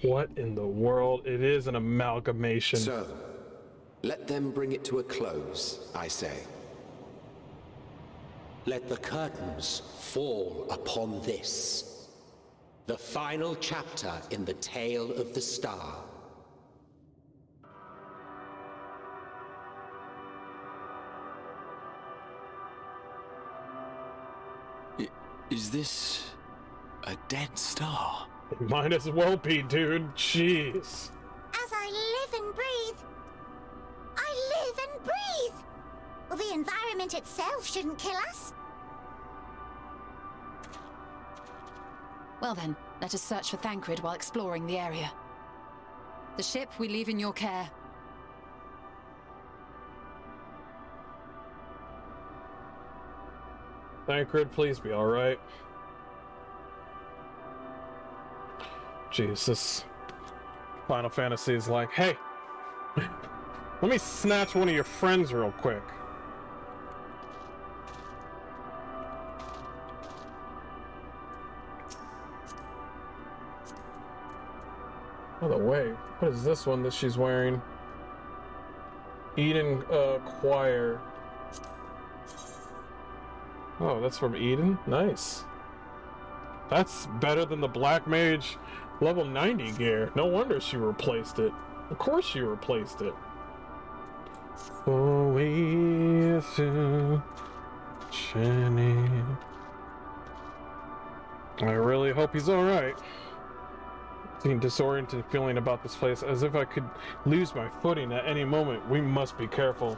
What in the world? It is an amalgamation. So, let them bring it to a close, I say. Let the curtains fall upon this, the final chapter in the tale of the star. Is this a dead star? It might as well be, dude. Jeez. As I live and breathe. I live and breathe. Well, the environment itself shouldn't kill us. Well then, let us search for Thancred while exploring the area. The ship we leave in your care. Thancred, please be alright. Jeez, this Final Fantasy is like, hey, let me snatch one of your friends real quick. By the way, what is this one that she's wearing? Eden Choir. Oh, that's from Eden? Nice. That's better than the Black Mage level 90 gear. No wonder she replaced it. Of course she replaced it. Oh, Jenny. I really hope he's alright. Disoriented feeling about this place, as if I could lose my footing at any moment. We must be careful.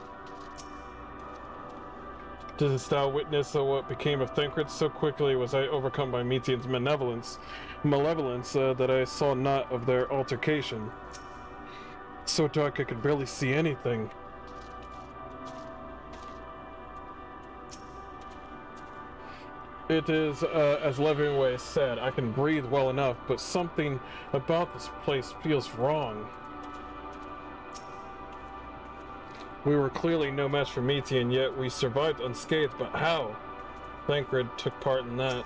Didst thou witness what became of Thancred? So quickly was I overcome by Metian's malevolence that I saw naught of their altercation. So dark I could barely see anything. It is, as Levingway said, I can breathe well enough, but something about this place feels wrong. We were clearly no match for Metian, yet we survived unscathed, but how? Thancred took part in that.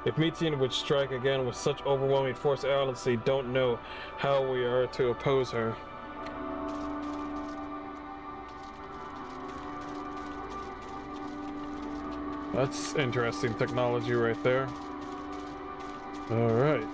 If Metian would strike again with such overwhelming force, I honestly don't know how we are to oppose her. That's interesting technology right there. Alright.